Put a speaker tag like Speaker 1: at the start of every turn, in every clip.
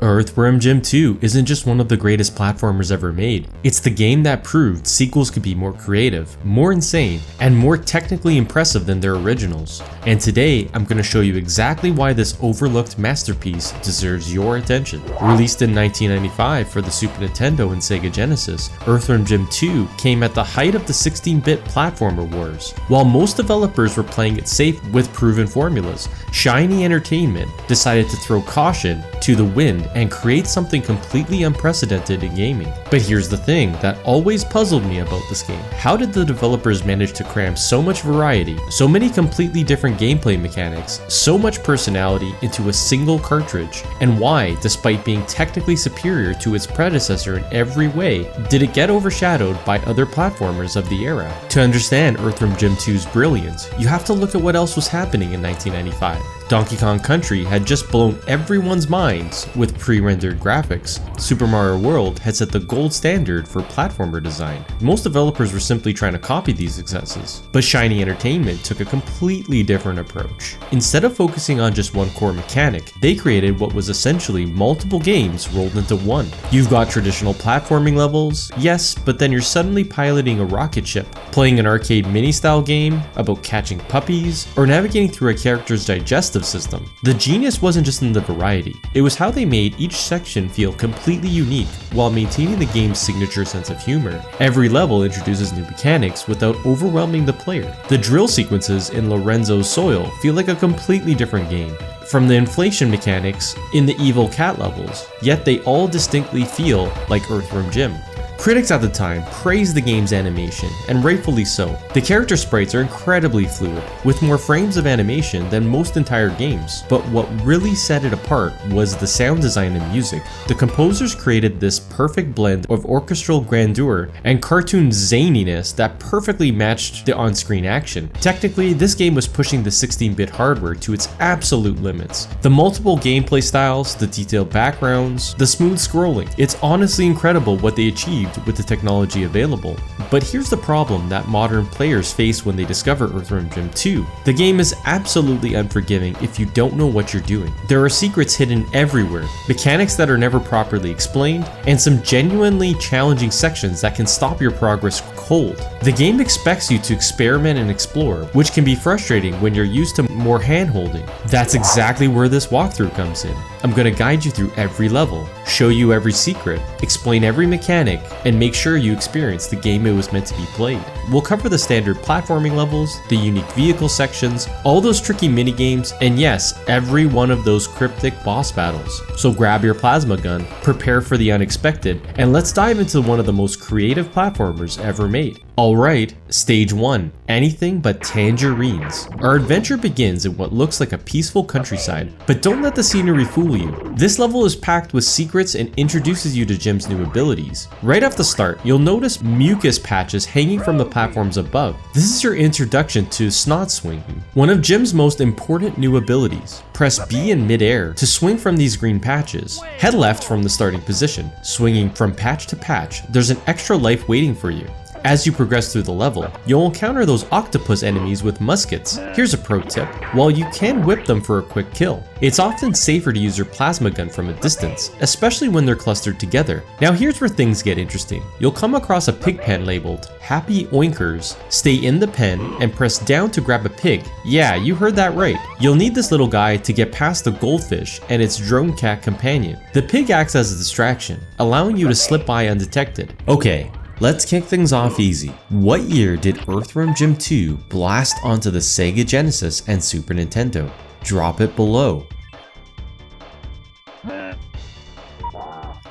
Speaker 1: Earthworm Jim 2 isn't just one of the greatest platformers ever made, it's the game that proved sequels could be more creative, more insane, and more technically impressive than their originals. And today, I'm going to show you exactly why this overlooked masterpiece deserves your attention. Released in 1995 for the Super Nintendo and Sega Genesis, Earthworm Jim 2 came at the height of the 16-bit platformer wars. While most developers were playing it safe with proven formulas, Shiny Entertainment decided to throw caution to the wind and create something completely unprecedented in gaming. But here's the thing that always puzzled me about this game. How did the developers manage to cram so much variety, so many completely different gameplay mechanics, so much personality into a single cartridge? And why, despite being technically superior to its predecessor in every way, did it get overshadowed by other platformers of the era? To understand Earthworm Jim 2's brilliance, you have to look at what else was happening in 1995. Donkey Kong Country had just blown everyone's minds with pre-rendered graphics. Super Mario World had set the gold standard for platformer design. Most developers were simply trying to copy these successes, but Shiny Entertainment took a completely different approach. Instead of focusing on just one core mechanic, they created what was essentially multiple games rolled into one. You've got traditional platforming levels, yes, but then you're suddenly piloting a rocket ship, playing an arcade mini-style game about catching puppies, or navigating through a character's digestive system. The genius wasn't just in the variety, it was how they made each section feel completely unique while maintaining the game's signature sense of humor. Every level introduces new mechanics without overwhelming the player. The drill sequences in Lorenzen's soil feel like a completely different game from the inflation mechanics in the evil cat levels, yet they all distinctly feel like Earthworm Jim. Critics at the time praised the game's animation, and rightfully so. The character sprites are incredibly fluid, with more frames of animation than most entire games. But what really set it apart was the sound design and music. The composers created this perfect blend of orchestral grandeur and cartoon zaniness that perfectly matched the on-screen action. Technically, this game was pushing the 16-bit hardware to its absolute limits. The multiple gameplay styles, the detailed backgrounds, the smooth scrolling. It's honestly incredible what they achieved with the technology available. But here's the problem that modern players face when they discover Earthworm Jim 2. The game is absolutely unforgiving if you don't know what you're doing. There are secrets hidden everywhere, mechanics that are never properly explained, and some genuinely challenging sections that can stop your progress cold. The game expects you to experiment and explore, which can be frustrating when you're used to more hand-holding. That's exactly where this walkthrough comes in. I'm going to guide you through every level, show you every secret, explain every mechanic, and make sure you experience the game it was meant to be played. We'll cover the standard platforming levels, the unique vehicle sections, all those tricky minigames, and yes, every one of those cryptic boss battles. So grab your plasma gun, prepare for the unexpected, and let's dive into one of the most creative platformers ever made. Alright, stage 1, anything but tangerines. Our adventure begins in what looks like a peaceful countryside, but don't let the scenery fool you. This level is packed with secrets and introduces you to Jim's new abilities. Right off the start, you'll notice mucus patches hanging from the platforms above. This is your introduction to Snott swinging, one of Jim's most important new abilities. Press B in mid-air to swing from these green patches. Head left from the starting position, swinging from patch to patch. There's an extra life waiting for you. As you progress through the level, you'll encounter those octopus enemies with muskets. Here's a pro tip. While you can whip them for a quick kill, it's often safer to use your plasma gun from a distance, especially when they're clustered together. Now here's where things get interesting. You'll come across a pig pen labeled Happy Oinkers. Stay in the pen and press down to grab a pig. Yeah, you heard that right. You'll need this little guy to get past the goldfish and its drone cat companion. The pig acts as a distraction, allowing you to slip by undetected. Okay, let's kick things off easy. What year did Earthworm Jim 2 blast onto the Sega Genesis and Super Nintendo? Drop it below.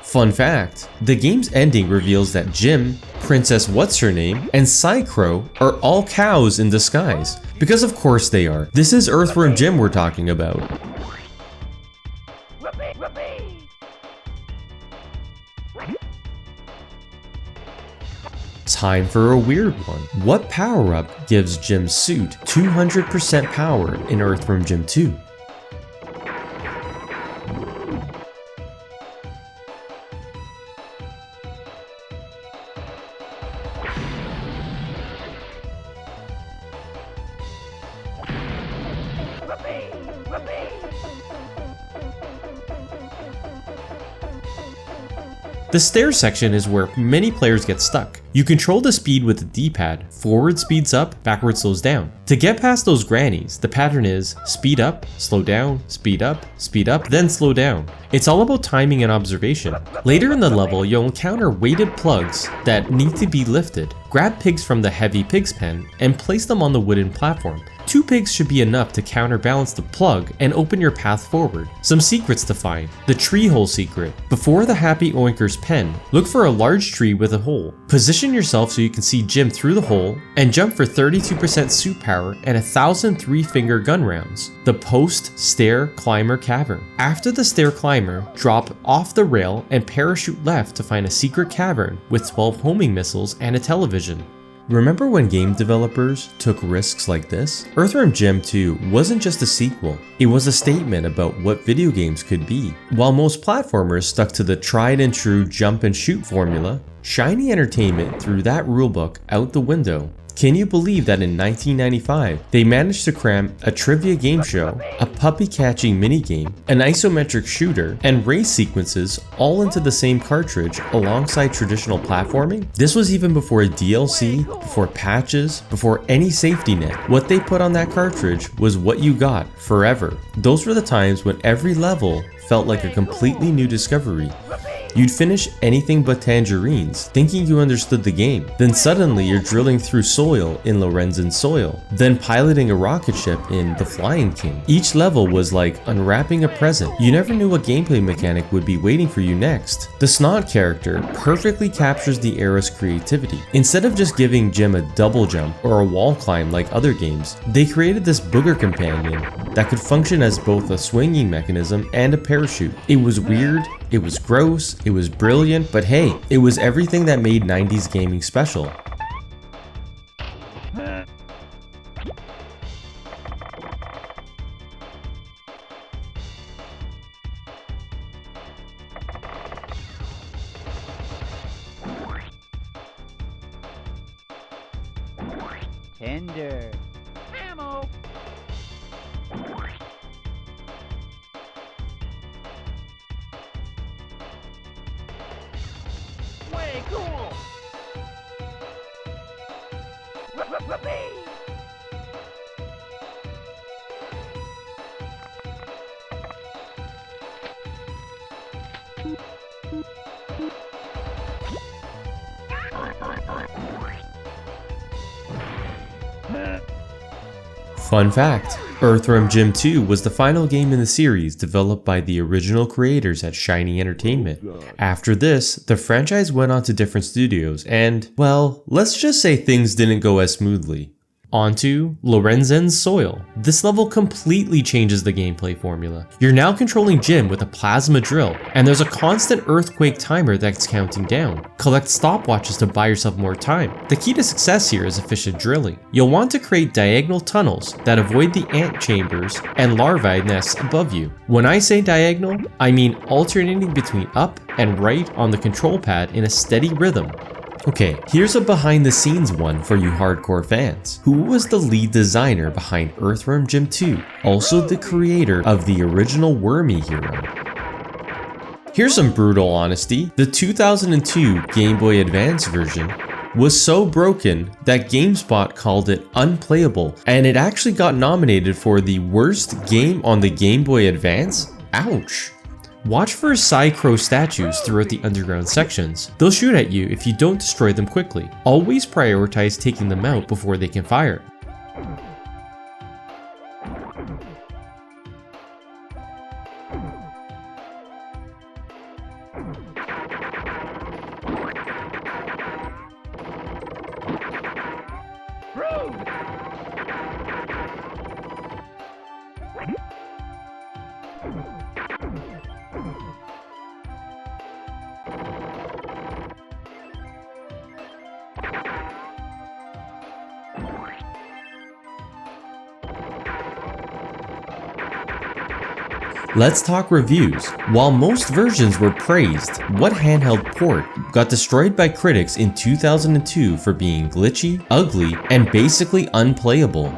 Speaker 1: Fun fact, the game's ending reveals that Jim, Princess What's-Her-Name, and Psy-Crow are all cows in disguise. Because of course they are. This is Earthworm Jim we're talking about. Time for a weird one. What power-up gives Jim's suit 200% power in Earthworm Jim 2? The stairs section is where many players get stuck. You control the speed with the D-pad, forward speeds up, backward slows down. To get past those grannies, the pattern is speed up, speed up, then slow down. It's all about timing and observation. Later in the level, you'll encounter weighted plugs that need to be lifted. Grab pigs from the heavy pig's pen and place them on the wooden platform. 2 pigs should be enough to counterbalance the plug and open your path forward. Some secrets to find. The tree hole secret. Before the Happy Oinker's pen, look for a large tree with a hole. Position yourself so you can see Jim through the hole and jump for 32% suit power and 1,000 3-finger gun rounds. The Post Stair Climber Cavern. After the stair climber, drop off the rail and parachute left to find a secret cavern with 12 homing missiles and a television. Remember when game developers took risks like this? Earthworm Jim 2 wasn't just a sequel, it was a statement about what video games could be. While most platformers stuck to the tried and true jump and shoot formula, Shiny Entertainment threw that rulebook out the window. Can you believe that in 1995, they managed to cram a trivia game show, a puppy catching minigame, an isometric shooter, and race sequences all into the same cartridge alongside traditional platforming? This was even before a DLC, before patches, before any safety net. What they put on that cartridge was what you got forever. Those were the times when every level felt like a completely new discovery. You'd finish anything but Tangerines, thinking you understood the game. Then suddenly you're drilling through soil in Lorenzen soil, then piloting a rocket ship in the Flyin King. Each level was like unwrapping a present. You never knew what gameplay mechanic would be waiting for you next. The Snott character perfectly captures the era's creativity. Instead of just giving Jim a double jump or a wall climb like other games, they created this booger companion that could function as both a swinging mechanism and a parachute. It was weird, it was gross, it was brilliant, but hey, it was everything that made 90s gaming special.
Speaker 2: Tender. Ammo. Way cool. Whoopee.
Speaker 1: Fun fact, Earthworm Jim 2 was the final game in the series developed by the original creators at Shiny Entertainment. After this, the franchise went on to different studios and, well, let's just say things didn't go as smoothly. On to Lorenzen's Soil. This level completely changes the gameplay formula. You're now controlling Jim with a plasma drill, and there's a constant earthquake timer that's counting down. Collect stopwatches to buy yourself more time. The key to success here is efficient drilling. You'll want to create diagonal tunnels that avoid the ant chambers and larvae nests above you. When I say diagonal, I mean alternating between up and right on the control pad in a steady rhythm. Okay, here's a behind the scenes one for you hardcore fans. Who was the lead designer behind Earthworm Jim 2? Also the creator of the original Wormy hero. Here's some brutal honesty. The 2002 Game Boy Advance version was so broken that GameSpot called it unplayable, and it actually got nominated for the worst game on the Game Boy Advance? Ouch. Watch for Psy-Crow statues throughout the underground sections. They'll shoot at you if you don't destroy them quickly. Always prioritize taking them out before they can fire. Let's talk reviews. While most versions were praised, what handheld port got destroyed by critics in 2002 for being glitchy, ugly, and basically unplayable?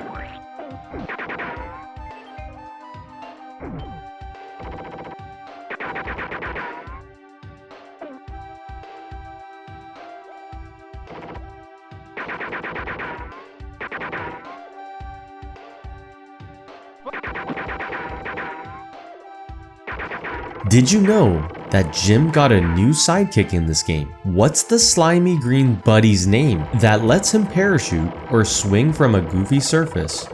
Speaker 1: Did you know that Jim got a new sidekick in this game? What's the slimy green buddy's name that lets him parachute or swing from a goofy surface?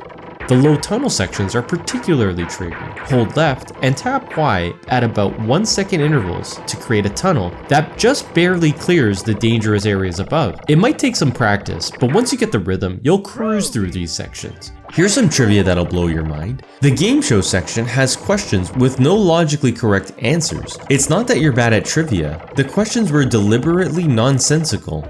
Speaker 1: The low tunnel sections are particularly tricky. Hold left and tap Y at about 1 second intervals to create a tunnel that just barely clears the dangerous areas above. It might take some practice, but once you get the rhythm, you'll cruise through these sections. Here's some trivia that'll blow your mind. The game show section has questions with no logically correct answers. It's not that you're bad at trivia, the questions were deliberately nonsensical.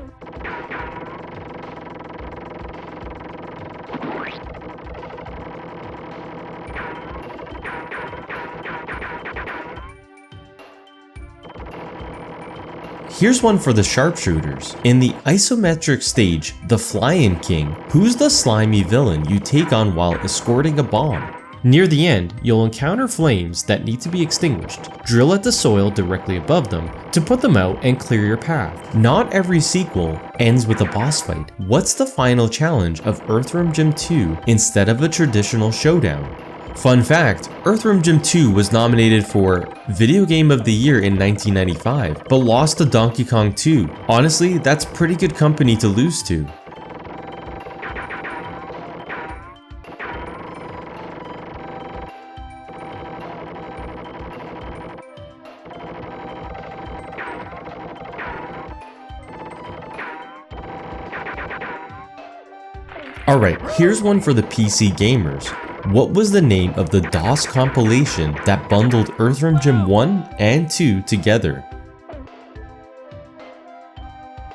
Speaker 1: Here's one for the sharpshooters. In the isometric stage, the Flyin King, who's the slimy villain you take on while escorting a bomb? Near the end, you'll encounter flames that need to be extinguished. Drill at the soil directly above them to put them out and clear your path. Not every sequel ends with a boss fight. What's the final challenge of Earthworm Jim 2 instead of a traditional showdown? Fun fact, Earthworm Jim 2 was nominated for Video Game of the Year in 1995, but lost to Donkey Kong 2. Honestly, that's pretty good company to lose to. Alright, here's one for the PC gamers. What was the name of the DOS compilation that bundled Earthworm Jim 1 and 2 together?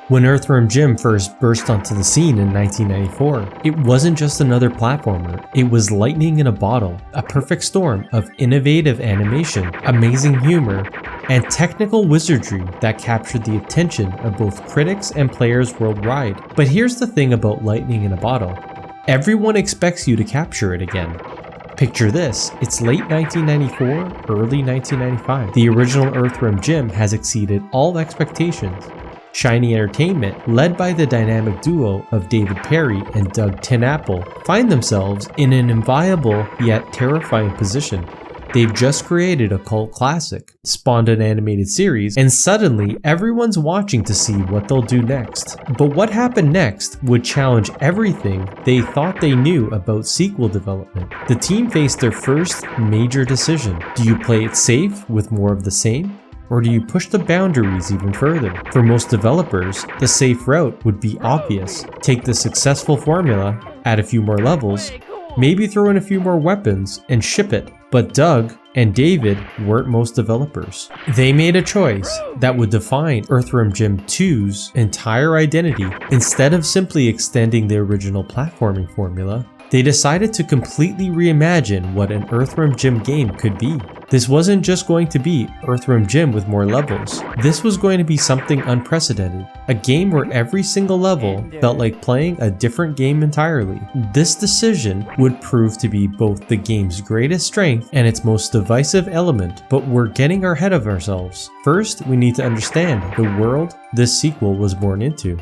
Speaker 1: When Earthworm Jim first burst onto the scene in 1994, it wasn't just another platformer, it was lightning in a bottle, a perfect storm of innovative animation, amazing humor, and technical wizardry that captured the attention of both critics and players worldwide. But here's the thing about lightning in a bottle. Everyone expects you to capture it again. Picture this, it's late 1994, early 1995. The original Earthworm Jim has exceeded all expectations. Shiny Entertainment, led by the dynamic duo of David Perry and Doug TenNapel, find themselves in an inviolable yet terrifying position. They've just created a cult classic, spawned an animated series, and suddenly everyone's watching to see what they'll do next. But what happened next would challenge everything they thought they knew about sequel development. The team faced their first major decision. Do you play it safe with more of the same? Or do you push the boundaries even further? For most developers, the safe route would be obvious. Take the successful formula, add a few more levels, maybe throw in a few more weapons, and ship it. But Doug and David weren't most developers. They made a choice that would define Earthworm Jim 2's entire identity. Instead of simply extending the original platforming formula, they decided to completely reimagine what an Earthworm Jim game could be. This wasn't just going to be Earthworm Jim with more levels. This was going to be something unprecedented. A game where every single level felt like playing a different game entirely. This decision would prove to be both the game's greatest strength and its most divisive element, but we're getting ahead of ourselves. First, we need to understand the world this sequel was born into.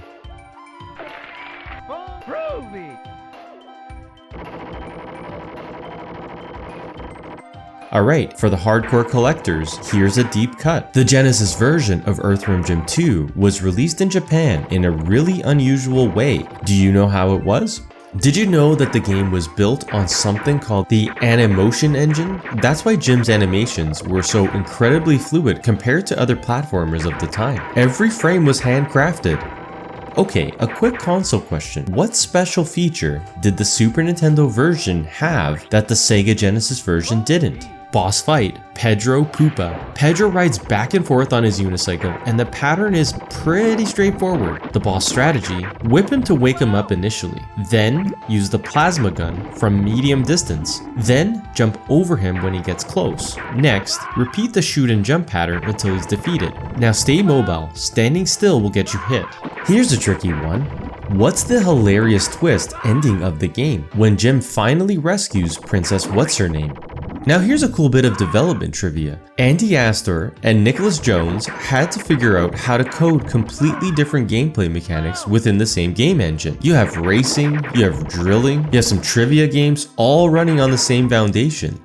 Speaker 1: Alright, for the hardcore collectors, here's a deep cut. The Genesis version of Earthworm Jim 2 was released in Japan in a really unusual way. Do you know how it was? Did you know that the game was built on something called the Animotion engine? That's why Jim's animations were so incredibly fluid compared to other platformers of the time. Every frame was handcrafted. Okay, a quick console question. What special feature did the Super Nintendo version have that the Sega Genesis version didn't? Boss fight, Pedro Pupa. Pedro rides back and forth on his unicycle, and the pattern is pretty straightforward. The boss strategy, whip him to wake him up initially, then use the plasma gun from medium distance, then jump over him when he gets close. Next, repeat the shoot and jump pattern until he's defeated. Now stay mobile, standing still will get you hit. Here's a tricky one. What's the hilarious twist ending of the game when Jim finally rescues Princess What's-Her-Name? Now here's a cool bit of development trivia. Andy Astor and Nicholas Jones had to figure out how to code completely different gameplay mechanics within the same game engine. You have racing, you have drilling, you have some trivia games, all running on the same foundation.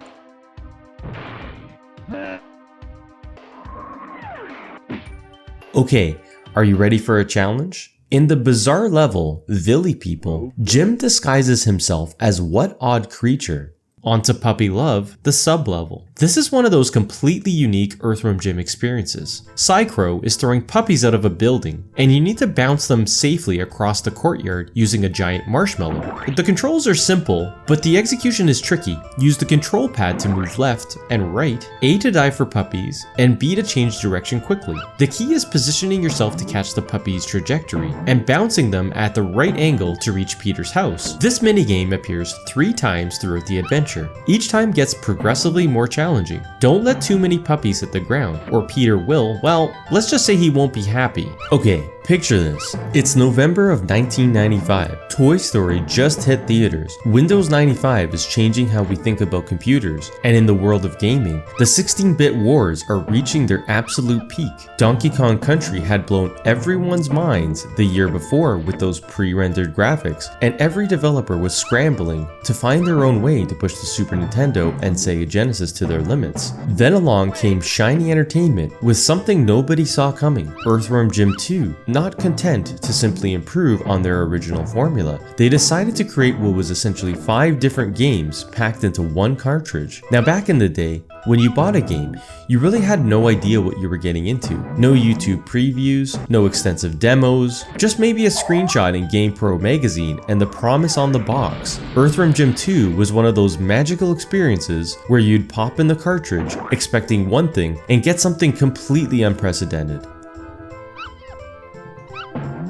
Speaker 1: Okay, are you ready for a challenge? In the bizarre level, Villi People, Jim disguises himself as what odd creature? Onto Puppy Love, the sub-level. This is one of those completely unique Earthworm Jim experiences. Psychro is throwing puppies out of a building, and you need to bounce them safely across the courtyard using a giant marshmallow. The controls are simple, but the execution is tricky. Use the control pad to move left and right, A to dive for puppies, and B to change direction quickly. The key is positioning yourself to catch the puppy's trajectory, and bouncing them at the right angle to reach Peter's house. This minigame appears 3 times throughout the adventure. Each time gets progressively more challenging. Don't let too many puppies hit the ground, or Peter will, well, let's just say he won't be happy. Okay, picture this. It's November of 1995. Toy Story just hit theaters. Windows 95 is changing how we think about computers, and in the world of gaming, the 16-bit wars are reaching their absolute peak. Donkey Kong Country had blown everyone's minds the year before with those pre-rendered graphics, and every developer was scrambling to find their own way to push the Super Nintendo and Sega Genesis to their limits. Then along came Shiny Entertainment with something nobody saw coming, Earthworm Jim 2. Not content to simply improve on their original formula, they decided to create what was essentially 5 different games packed into one cartridge. Now back in the day, when you bought a game, you really had no idea what you were getting into. No YouTube previews, no extensive demos, just maybe a screenshot in GamePro magazine and the promise on the box. Earthworm Jim 2 was one of those magical experiences where you'd pop in the cartridge expecting one thing and get something completely unprecedented.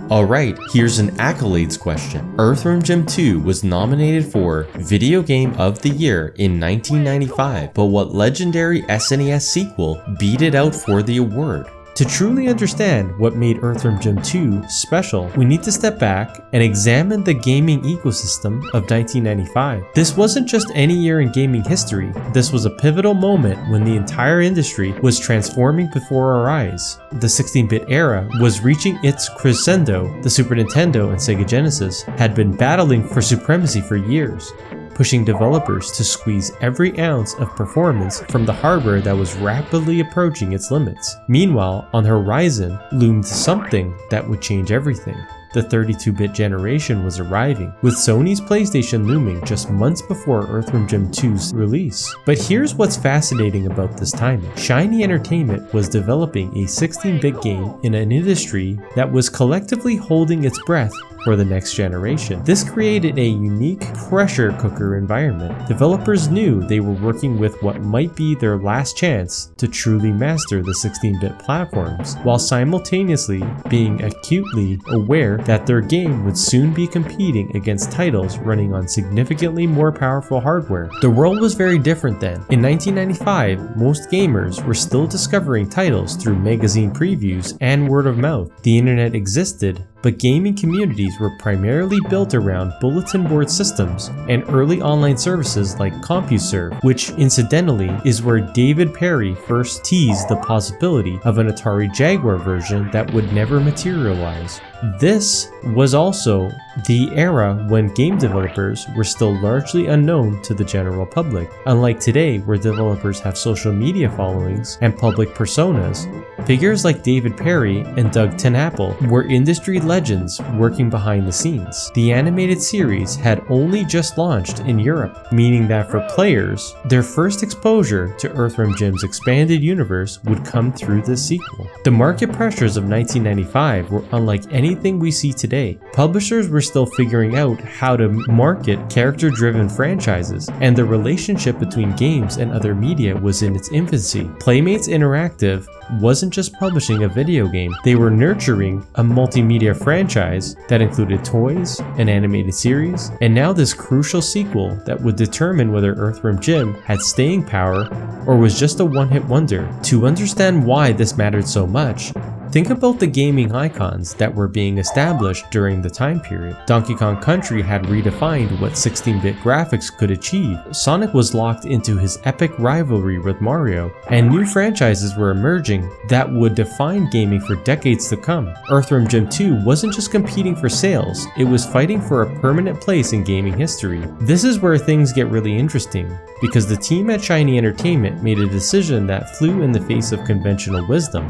Speaker 1: Alright, here's an accolades question. Earthworm Jim 2 was nominated for Video Game of the Year in 1995, but what legendary SNES sequel beat it out for the award? To truly understand what made Earthworm Jim 2 special, we need to step back and examine the gaming ecosystem of 1995. This wasn't just any year in gaming history, this was a pivotal moment when the entire industry was transforming before our eyes. The 16-bit era was reaching its crescendo. The Super Nintendo and Sega Genesis had been battling for supremacy for years, pushing developers to squeeze every ounce of performance from the hardware that was rapidly approaching its limits. Meanwhile, on the horizon loomed something that would change everything. The 32-bit generation was arriving, with Sony's PlayStation looming just months before Earthworm Jim 2's release. But here's what's fascinating about this timing. Shiny Entertainment was developing a 16-bit game in an industry that was collectively holding its breath for the next generation. This created a unique pressure cooker environment. Developers knew they were working with what might be their last chance to truly master the 16-bit platforms, while simultaneously being acutely aware that their game would soon be competing against titles running on significantly more powerful hardware. The world was very different then. In 1995, most gamers were still discovering titles through magazine previews and word of mouth. The internet existed, but gaming communities were primarily built around bulletin board systems and early online services like CompuServe, which incidentally is where David Perry first teased the possibility of an Atari Jaguar version that would never materialize. This was also the era when game developers were still largely unknown to the general public. Unlike today, where developers have social media followings and public personas, figures like David Perry and Doug TenNapel were industry legends working behind the scenes. The animated series had only just launched in Europe, meaning that for players, their first exposure to Earthworm Jim's expanded universe would come through this sequel. The market pressures of 1995 were unlike anything we see today. Publishers were still figuring out how to market character-driven franchises, and the relationship between games and other media was in its infancy. Playmates Interactive wasn't just publishing a video game, they were nurturing a multimedia franchise that included toys, an animated series, and now this crucial sequel that would determine whether Earthworm Jim had staying power or was just a one-hit wonder. To understand why this mattered so much, think about the gaming icons that were being established during the time period. Donkey Kong Country had redefined what 16-bit graphics could achieve. Sonic was locked into his epic rivalry with Mario, and new franchises were emerging that would define gaming for decades to come. Earthworm Jim 2 wasn't just competing for sales, it was fighting for a permanent place in gaming history. This is where things get really interesting, because the team at Shiny Entertainment made a decision that flew in the face of conventional wisdom.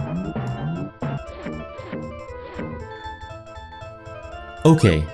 Speaker 1: Okay,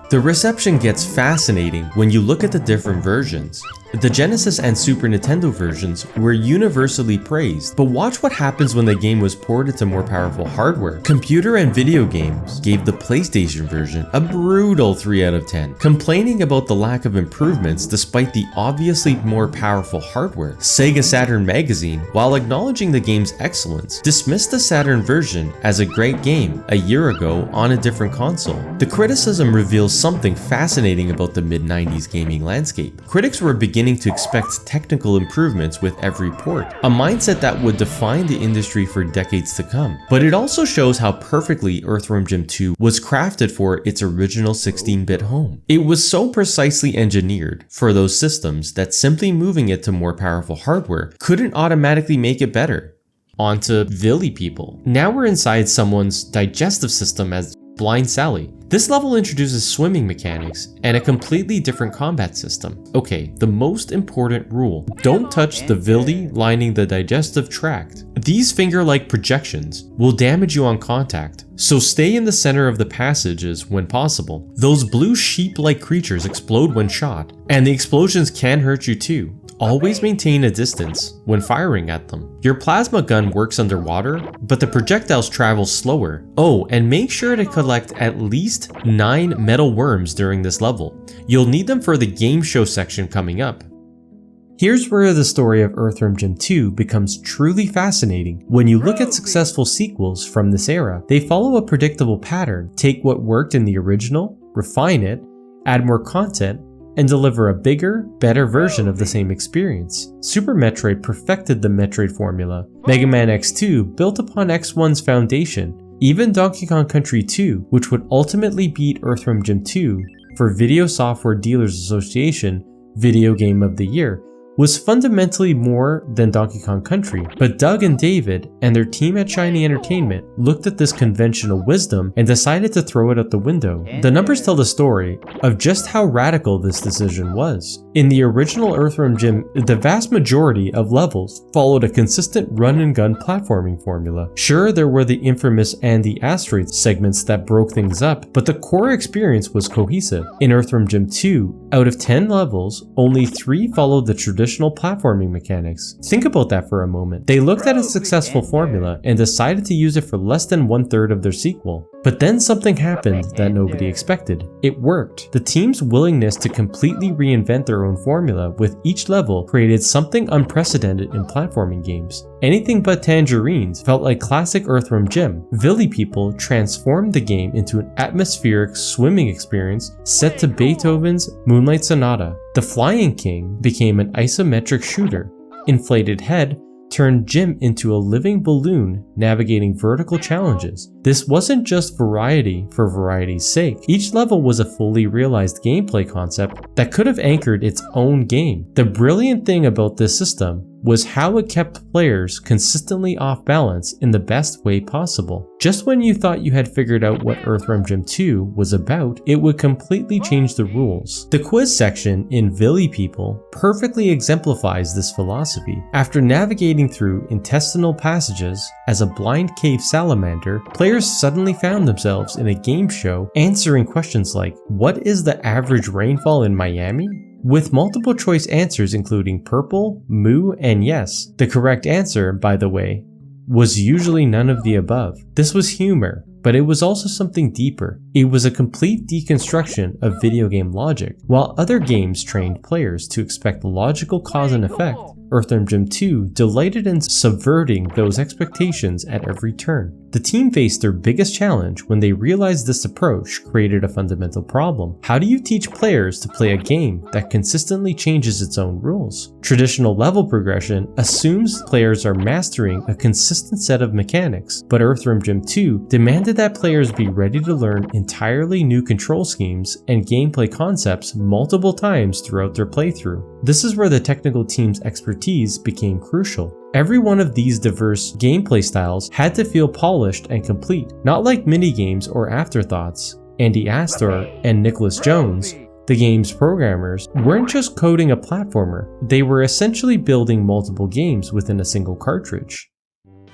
Speaker 1: the reception gets fascinating when you look at the different versions. The Genesis and Super Nintendo versions were universally praised, but watch what happens when the game was ported to more powerful hardware. Computer and Video Games gave the PlayStation version a brutal 3 out of 10, complaining about the lack of improvements despite the obviously more powerful hardware. Sega Saturn magazine, while acknowledging the game's excellence, dismissed the Saturn version as a great game a year ago on a different console. The criticism reveals something fascinating about the mid-90s gaming landscape. Critics were beginning to expect technical improvements with every port, a mindset that would define the industry for decades to come. But it also shows how perfectly Earthworm Jim 2 was crafted for its original 16-bit home. It was so precisely engineered for those systems that simply moving it to more powerful hardware couldn't automatically make it better. On to Villi People. Now we're inside someone's digestive system as Blind Sally. This level introduces swimming mechanics and a completely different combat system. Okay, the most important rule: don't touch the villi lining the digestive tract. These finger-like projections will damage you on contact, so stay in the center of the passages when possible. Those blue sheep-like creatures explode when shot, and the explosions can hurt you too. Always maintain a distance when firing at them. Your plasma gun works underwater, but the projectiles travel slower. Oh, and make sure to collect at least 9 metal worms during this level. You'll need them for the game show section coming up. Here's where the story of Earthworm Jim 2 becomes truly fascinating. When you look at successful sequels from this era, they follow a predictable pattern. Take what worked in the original, refine it, add more content, and deliver a bigger, better version of the same experience. Super Metroid perfected the Metroid formula. Mega Man X2 built upon X1's foundation. Even Donkey Kong Country 2, which would ultimately beat Earthworm Jim 2 for Video Software Dealers Association Video Game of the Year, was fundamentally more than Donkey Kong Country. But Doug and David and their team at Shiny Entertainment looked at this conventional wisdom and decided to throw it out the window. The numbers tell the story of just how radical this decision was. In the original Earthworm Jim, the vast majority of levels followed a consistent run-and-gun platforming formula. Sure, there were the infamous Andy Asteroid segments that broke things up, but the core experience was cohesive. In Earthworm Jim 2, out of 10 levels, only 3 followed the traditional platforming mechanics. Think about that for a moment. They looked at a successful formula and decided to use it for less than 1/3 of their sequel. But then something happened that nobody expected. It worked. The team's willingness to completely reinvent their own formula with each level created something unprecedented in platforming games. Anything but Tangerines felt like classic Earthworm Jim. Villi People transformed the game into an atmospheric swimming experience set to Beethoven's Moonlight Sonata. The Flyin King became an isometric shooter. Inflated Head turned Jim into a living balloon navigating vertical challenges. This wasn't just variety for variety's sake. Each level was a fully realized gameplay concept that could have anchored its own game. The brilliant thing about this system was how it kept players consistently off balance in the best way possible. Just when you thought you had figured out what Earthworm Jim 2 was about, it would completely change the rules. The quiz section in Villi People perfectly exemplifies this philosophy. After navigating through intestinal passages as a blind cave salamander, players suddenly found themselves in a game show answering questions like, what is the average rainfall in Miami? With multiple choice answers including purple, moo, and yes. The correct answer, by the way, was usually none of the above. This was humor, but it was also something deeper. It was a complete deconstruction of video game logic. While other games trained players to expect logical cause and effect, Earthworm Jim 2 delighted in subverting those expectations at every turn. The team faced their biggest challenge when they realized this approach created a fundamental problem. How do you teach players to play a game that consistently changes its own rules? Traditional level progression assumes players are mastering a consistent set of mechanics, but Earthworm Jim 2 demanded that players be ready to learn entirely new control schemes and gameplay concepts multiple times throughout their playthrough. This is where the technical team's expertise became crucial. Every one of these diverse gameplay styles had to feel polished and complete, not like minigames or afterthoughts. Andy Astor and Nicholas Jones, the game's programmers, weren't just coding a platformer, they were essentially building multiple games within a single cartridge.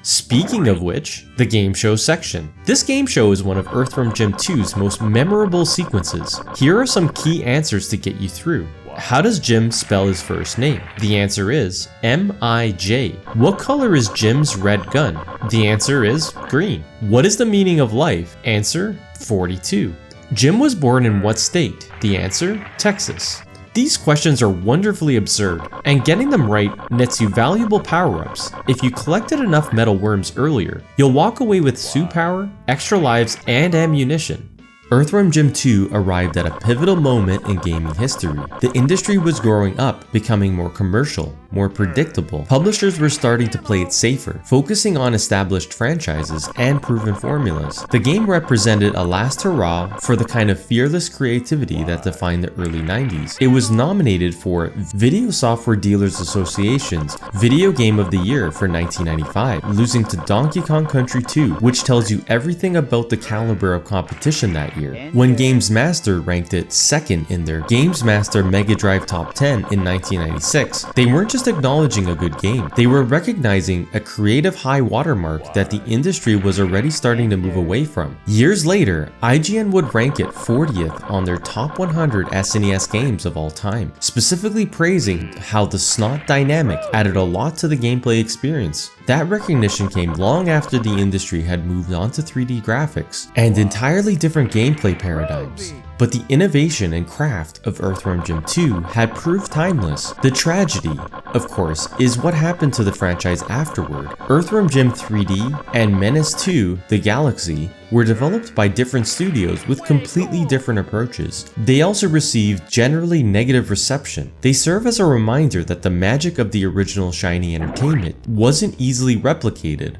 Speaker 1: Speaking of which, the game show section. This game show is one of Earthworm Jim 2's most memorable sequences. Here are some key answers to get you through. How does Jim spell his first name? The answer is M-I-J. What color is Jim's red gun? The answer is green. What is the meaning of life? Answer, 42. Jim was born in what state? The answer, Texas. These questions are wonderfully absurd, and getting them right nets you valuable power-ups. If you collected enough metal worms earlier, you'll walk away with Sue power, extra lives, and ammunition. Earthworm Jim 2 arrived at a pivotal moment in gaming history. The industry was growing up, becoming more commercial, more predictable. Publishers were starting to play it safer, focusing on established franchises and proven formulas. The game represented a last hurrah for the kind of fearless creativity that defined the early 90s. It was nominated for Video Software Dealers Association's Video Game of the Year for 1995, losing to Donkey Kong Country 2, which tells you everything about the caliber of competition that year. When Games Master ranked it second in their Games Master Mega Drive Top 10 in 1996, they weren't just acknowledging a good game, they were recognizing a creative high watermark that the industry was already starting to move away from. Years later, IGN would rank it 40th on their top 100 SNES games of all time, specifically praising how the Snott dynamic added a lot to the gameplay experience. That recognition came long after the industry had moved on to 3D graphics and entirely different gameplay paradigms. But the innovation and craft of Earthworm Jim 2 had proved timeless. The tragedy, of course, is what happened to the franchise afterward. Earthworm Jim 3D and Menace 2: The Galaxy were developed by different studios with completely different approaches. They also received generally negative reception. They serve as a reminder that the magic of the original Shiny Entertainment wasn't easily replicated.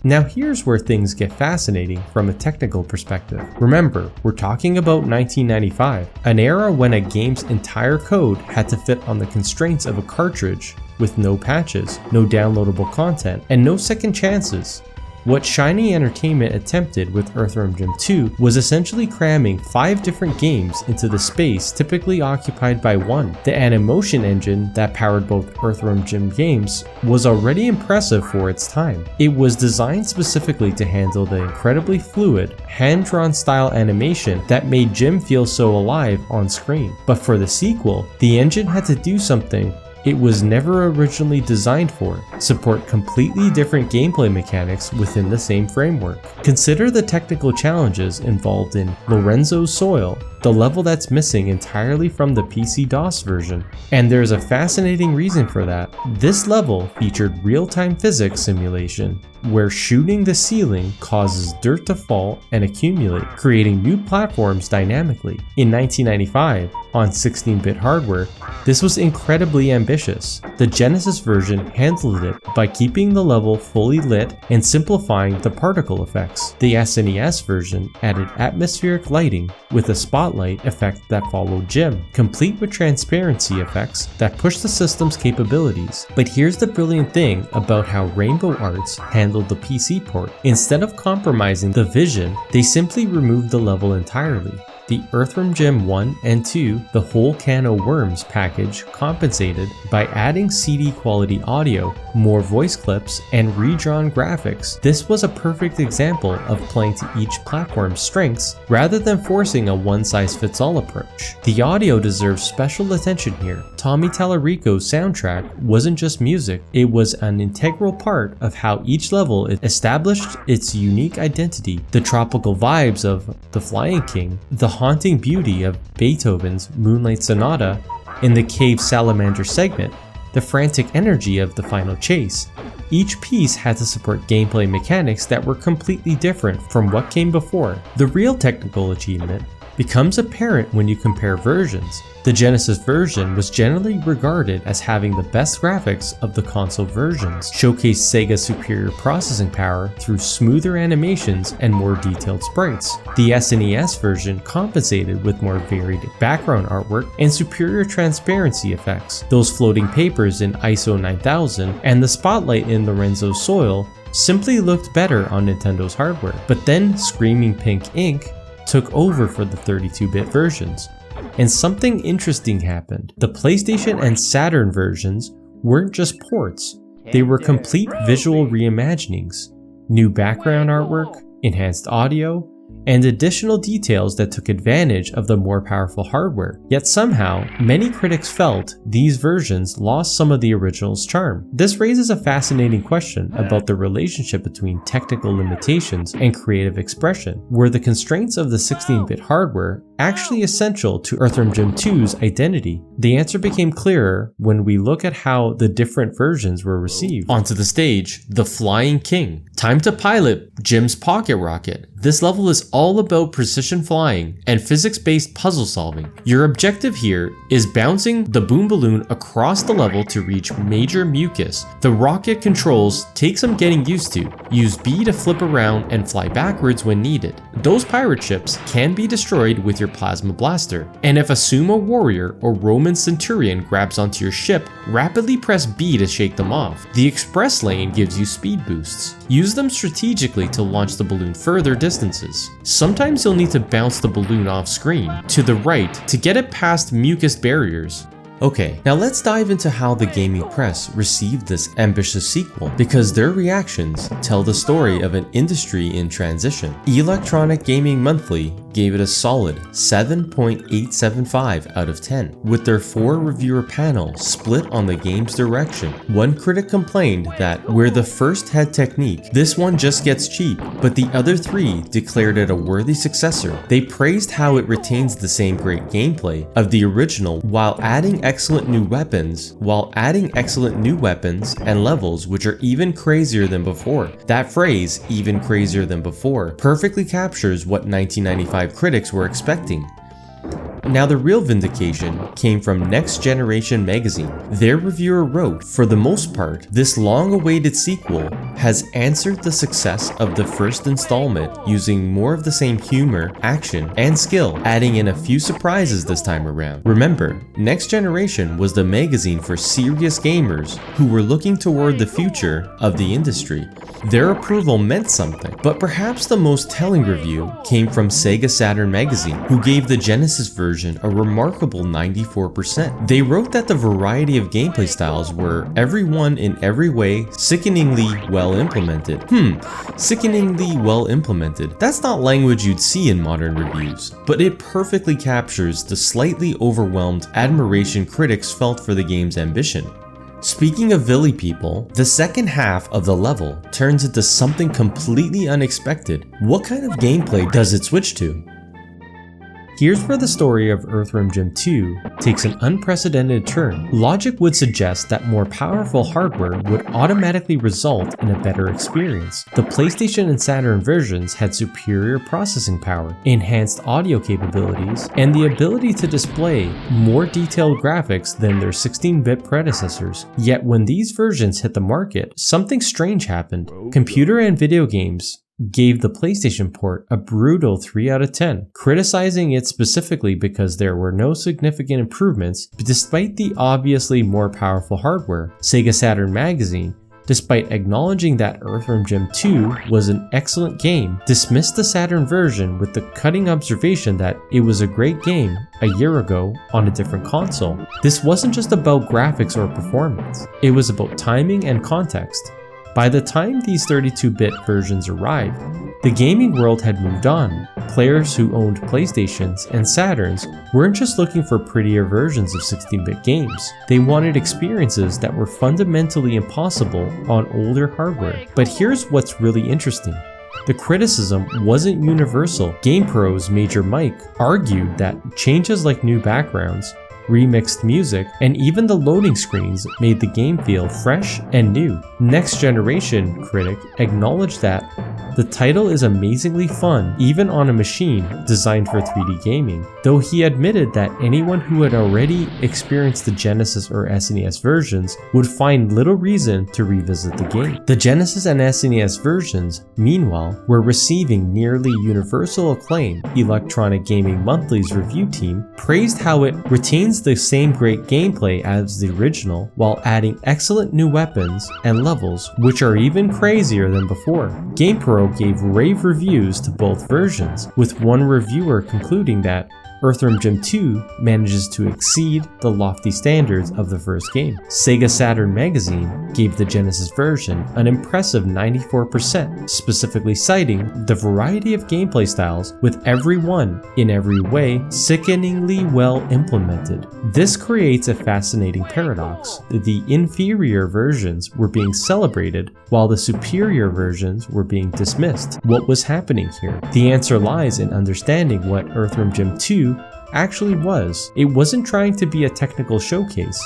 Speaker 1: Now here's where things get fascinating from a technical perspective. Remember, we're talking about 1995, an era when a game's entire code had to fit on the constraints of a cartridge with no patches, no downloadable content, and no second chances. What Shiny Entertainment attempted with Earthworm Jim 2 was essentially cramming 5 different games into the space typically occupied by one. The Animotion engine that powered both Earthworm Jim games was already impressive for its time. It was designed specifically to handle the incredibly fluid, hand-drawn style animation that made Jim feel so alive on screen. But for the sequel, the engine had to do something it was never originally designed for: support completely different gameplay mechanics within the same framework. Consider the technical challenges involved in Lorenzo's Soil, the level that's missing entirely from the PC-DOS version. And there's a fascinating reason for that. This level featured real-time physics simulation, where shooting the ceiling causes dirt to fall and accumulate, creating new platforms dynamically. In 1995, on 16-bit hardware, this was incredibly ambitious. The Genesis version handled it by keeping the level fully lit and simplifying the particle effects. The SNES version added atmospheric lighting with a spotlight effect that followed Jim, complete with transparency effects that pushed the system's capabilities. But here's the brilliant thing about how Rainbow Arts handled the PC port. Instead of compromising the vision, they simply removed the level entirely. The Earthworm Jim 1 and 2, the Whole Can of Worms package compensated by adding CD quality audio, more voice clips, and redrawn graphics. This was a perfect example of playing to each platform's strengths rather than forcing a one-size-fits-all approach. The audio deserves special attention here. Tommy Tallarico's soundtrack wasn't just music, it was an integral part of how each level established its unique identity. The tropical vibes of the Flyin King, the haunting beauty of Beethoven's Moonlight Sonata in the Cave Salamander segment, the frantic energy of the final chase. Each piece had to support gameplay mechanics that were completely different from what came before. The real technical achievement becomes apparent when you compare versions. The Genesis version was generally regarded as having the best graphics of the console versions, showcased Sega's superior processing power through smoother animations and more detailed sprites. The SNES version compensated with more varied background artwork and superior transparency effects. Those floating papers in ISO 9000 and the spotlight in Lorenzo's Soil simply looked better on Nintendo's hardware. But then Screaming Pink Ink took over for the 32-bit versions, and something interesting happened. The PlayStation and Saturn versions weren't just ports, They were complete visual reimaginings, new background artwork, enhanced audio, and additional details that took advantage of the more powerful hardware. Yet somehow, many critics felt these versions lost some of the original's charm. This raises a fascinating question about the relationship between technical limitations and creative expression. Were the constraints of the 16-bit hardware actually essential to Earthworm Jim 2's identity? The answer became clearer when we look at how the different versions were received. Onto the stage, the Flyin King. Time to pilot Jim's pocket rocket. This level is all about precision flying and physics-based puzzle solving. Your objective here is bouncing the boom balloon across the level to reach major Mucus. The rocket controls take some getting used to. Use B to flip around and fly backwards when needed. Those pirate ships can be destroyed with your plasma blaster. And if a sumo warrior or Roman centurion grabs onto your ship, rapidly press B to shake them off. The express lane gives you speed boosts. Use them strategically to launch the balloon further distances. Sometimes you'll need to bounce the balloon off screen to the right to get it past Mucus barriers. Okay, now let's dive into how the gaming press received this ambitious sequel, because their reactions tell the story of an industry in transition. Electronic Gaming Monthly gave it a solid 7.875 out of 10, with their 4 reviewer panel split on the game's direction. One critic complained that we're the first head technique, this one just gets cheap, but the other 3 declared it a worthy successor. They praised how it retains the same great gameplay of the original while adding excellent new weapons and levels which are even crazier than before. That phrase, even crazier than before, perfectly captures what 1995 critics were expecting. Now the real vindication came from Next Generation magazine. Their reviewer wrote, "For the most part, this long-awaited sequel has answered the success of the first installment using more of the same humor, action, and skill, adding in a few surprises this time around." Remember, Next Generation was the magazine for serious gamers who were looking toward the future of the industry. Their approval meant something, but perhaps the most telling review came from Sega Saturn magazine, who gave the Genesis version a remarkable 94%. They wrote that the variety of gameplay styles were, every one in every way, sickeningly well implemented. Sickeningly well implemented. That's not language you'd see in modern reviews, but it perfectly captures the slightly overwhelmed admiration critics felt for the game's ambition. Speaking of Villi People, the second half of the level turns into something completely unexpected. What kind of gameplay does it switch to? Here's where the story of Earthworm Jim 2 takes an unprecedented turn. Logic would suggest that more powerful hardware would automatically result in a better experience. The PlayStation and Saturn versions had superior processing power, enhanced audio capabilities, and the ability to display more detailed graphics than their 16-bit predecessors. Yet when these versions hit the market, something strange happened. Computer and video games gave the PlayStation port a brutal 3 out of 10, criticizing it specifically because there were no significant improvements despite the obviously more powerful hardware. Sega Saturn magazine, despite acknowledging that Earthworm Jim 2 was an excellent game, dismissed the Saturn version with the cutting observation that it was a great game a year ago on a different console. This wasn't just about graphics or performance, it was about timing and context. By the time these 32-bit versions arrived, the gaming world had moved on. Players who owned PlayStations and Saturns weren't just looking for prettier versions of 16-bit games. They wanted experiences that were fundamentally impossible on older hardware. But here's what's really interesting. The criticism wasn't universal. GamePro's Major Mike argued that changes like new backgrounds, remixed music, and even the loading screens made the game feel fresh and new. Next Generation critic acknowledged that the title is amazingly fun even on a machine designed for 3D gaming, though he admitted that anyone who had already experienced the Genesis or SNES versions would find little reason to revisit the game. The Genesis and SNES versions, meanwhile, were receiving nearly universal acclaim. Electronic Gaming Monthly's review team praised how it retains the same great gameplay as the original while adding excellent new weapons and levels which are even crazier than before. GamePro gave rave reviews to both versions, with one reviewer concluding that Earthworm Jim 2 manages to exceed the lofty standards of the first game. Sega Saturn magazine gave the Genesis version an impressive 94%, specifically citing the variety of gameplay styles, with every one, in every way, sickeningly well implemented. This creates a fascinating paradox. The inferior versions were being celebrated while the superior versions were being dismissed. What was happening here? The answer lies in understanding what Earthworm Jim 2 actually was. It wasn't trying to be a technical showcase.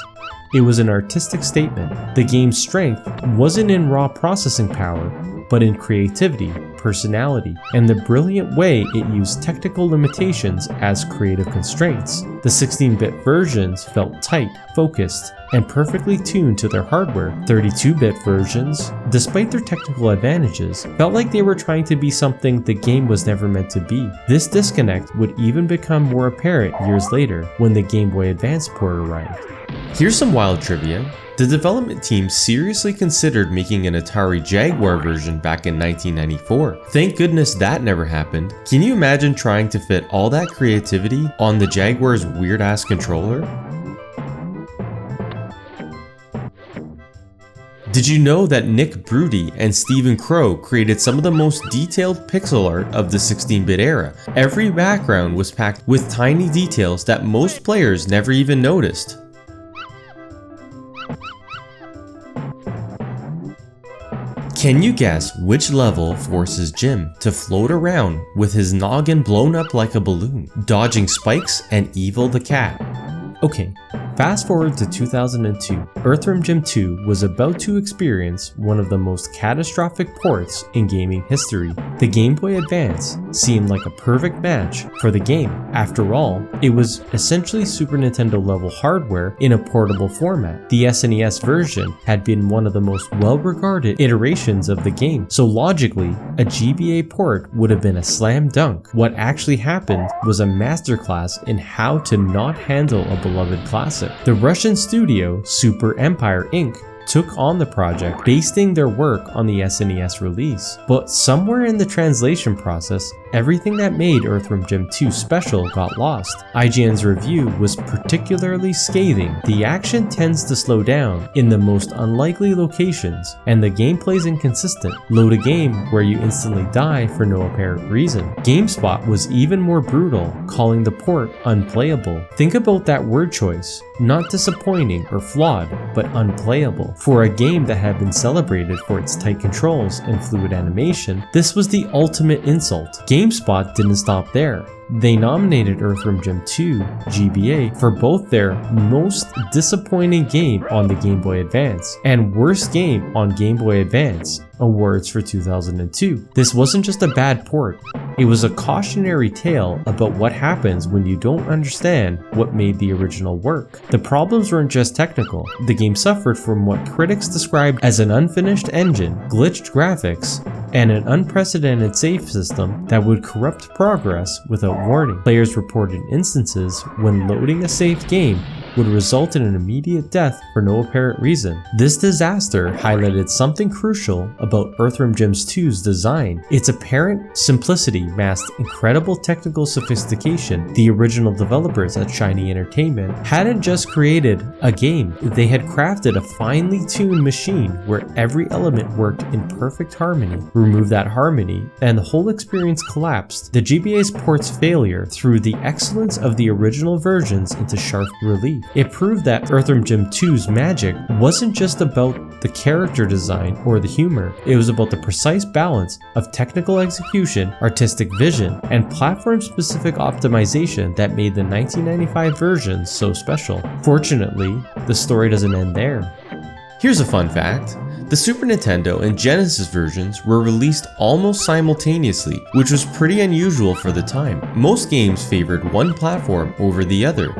Speaker 1: It was an artistic statement. The game's strength wasn't in raw processing power, but in creativity, personality, and the brilliant way it used technical limitations as creative constraints. The 16-bit versions felt tight, focused, and perfectly tuned to their hardware. 32-bit versions, despite their technical advantages, felt like they were trying to be something the game was never meant to be. This disconnect would even become more apparent years later when the Game Boy Advance port arrived. Here's some wild trivia. The development team seriously considered making an Atari Jaguar version back in 1994. Thank goodness that never happened. Can you imagine trying to fit all that creativity on the Jaguar's weird-ass controller? Did you know that Nick Brody and Stephen Crow created some of the most detailed pixel art of the 16-bit era? Every background was packed with tiny details that most players never even noticed. Can you guess which level forces Jim to float around with his noggin blown up like a balloon, dodging spikes and Evil the Cat? Okay, fast forward to 2002. Earthworm Jim 2 was about to experience one of the most catastrophic ports in gaming history. The Game Boy Advance seemed like a perfect match for the game. After all, it was essentially Super Nintendo level hardware in a portable format. The SNES version had been one of the most well-regarded iterations of the game, so logically, a GBA port would have been a slam dunk. What actually happened was a masterclass in how to not handle a beloved classic. The Russian studio Super Empire Inc. took on the project, basing their work on the SNES release. But somewhere in the translation process, everything that made Earthworm Jim 2 special got lost. IGN's review was particularly scathing. The action tends to slow down in the most unlikely locations, and the gameplay's inconsistent. Load a game where you instantly die for no apparent reason. GameSpot was even more brutal, calling the port unplayable. Think about that word choice. Not disappointing or flawed, but unplayable. For a game that had been celebrated for its tight controls and fluid animation, this was the ultimate insult. GameSpot didn't stop there. They nominated Earthworm Jim 2 GBA for both their most disappointing game on the Game Boy Advance and worst game on Game Boy Advance awards for 2002. This wasn't just a bad port, it was a cautionary tale about what happens when you don't understand what made the original work. The problems weren't just technical. The game suffered from what critics described as an unfinished engine, glitched graphics, and an unprecedented save system that would corrupt progress without warning. Players reported instances when loading a saved game would result in an immediate death for no apparent reason. This disaster highlighted something crucial about Earthworm Jim 2's design. Its apparent simplicity masked incredible technical sophistication. The original developers at Shiny Entertainment hadn't just created a game, they had crafted a finely tuned machine where every element worked in perfect harmony. Remove that harmony, and the whole experience collapsed. The GBA's port's failure threw the excellence of the original versions into sharp relief. It proved that Earthworm Jim 2's magic wasn't just about the character design or the humor, it was about the precise balance of technical execution, artistic vision, and platform-specific optimization that made the 1995 version so special. Fortunately, the story doesn't end there. Here's a fun fact. The Super Nintendo and Genesis versions were released almost simultaneously, which was pretty unusual for the time. Most games favored one platform over the other.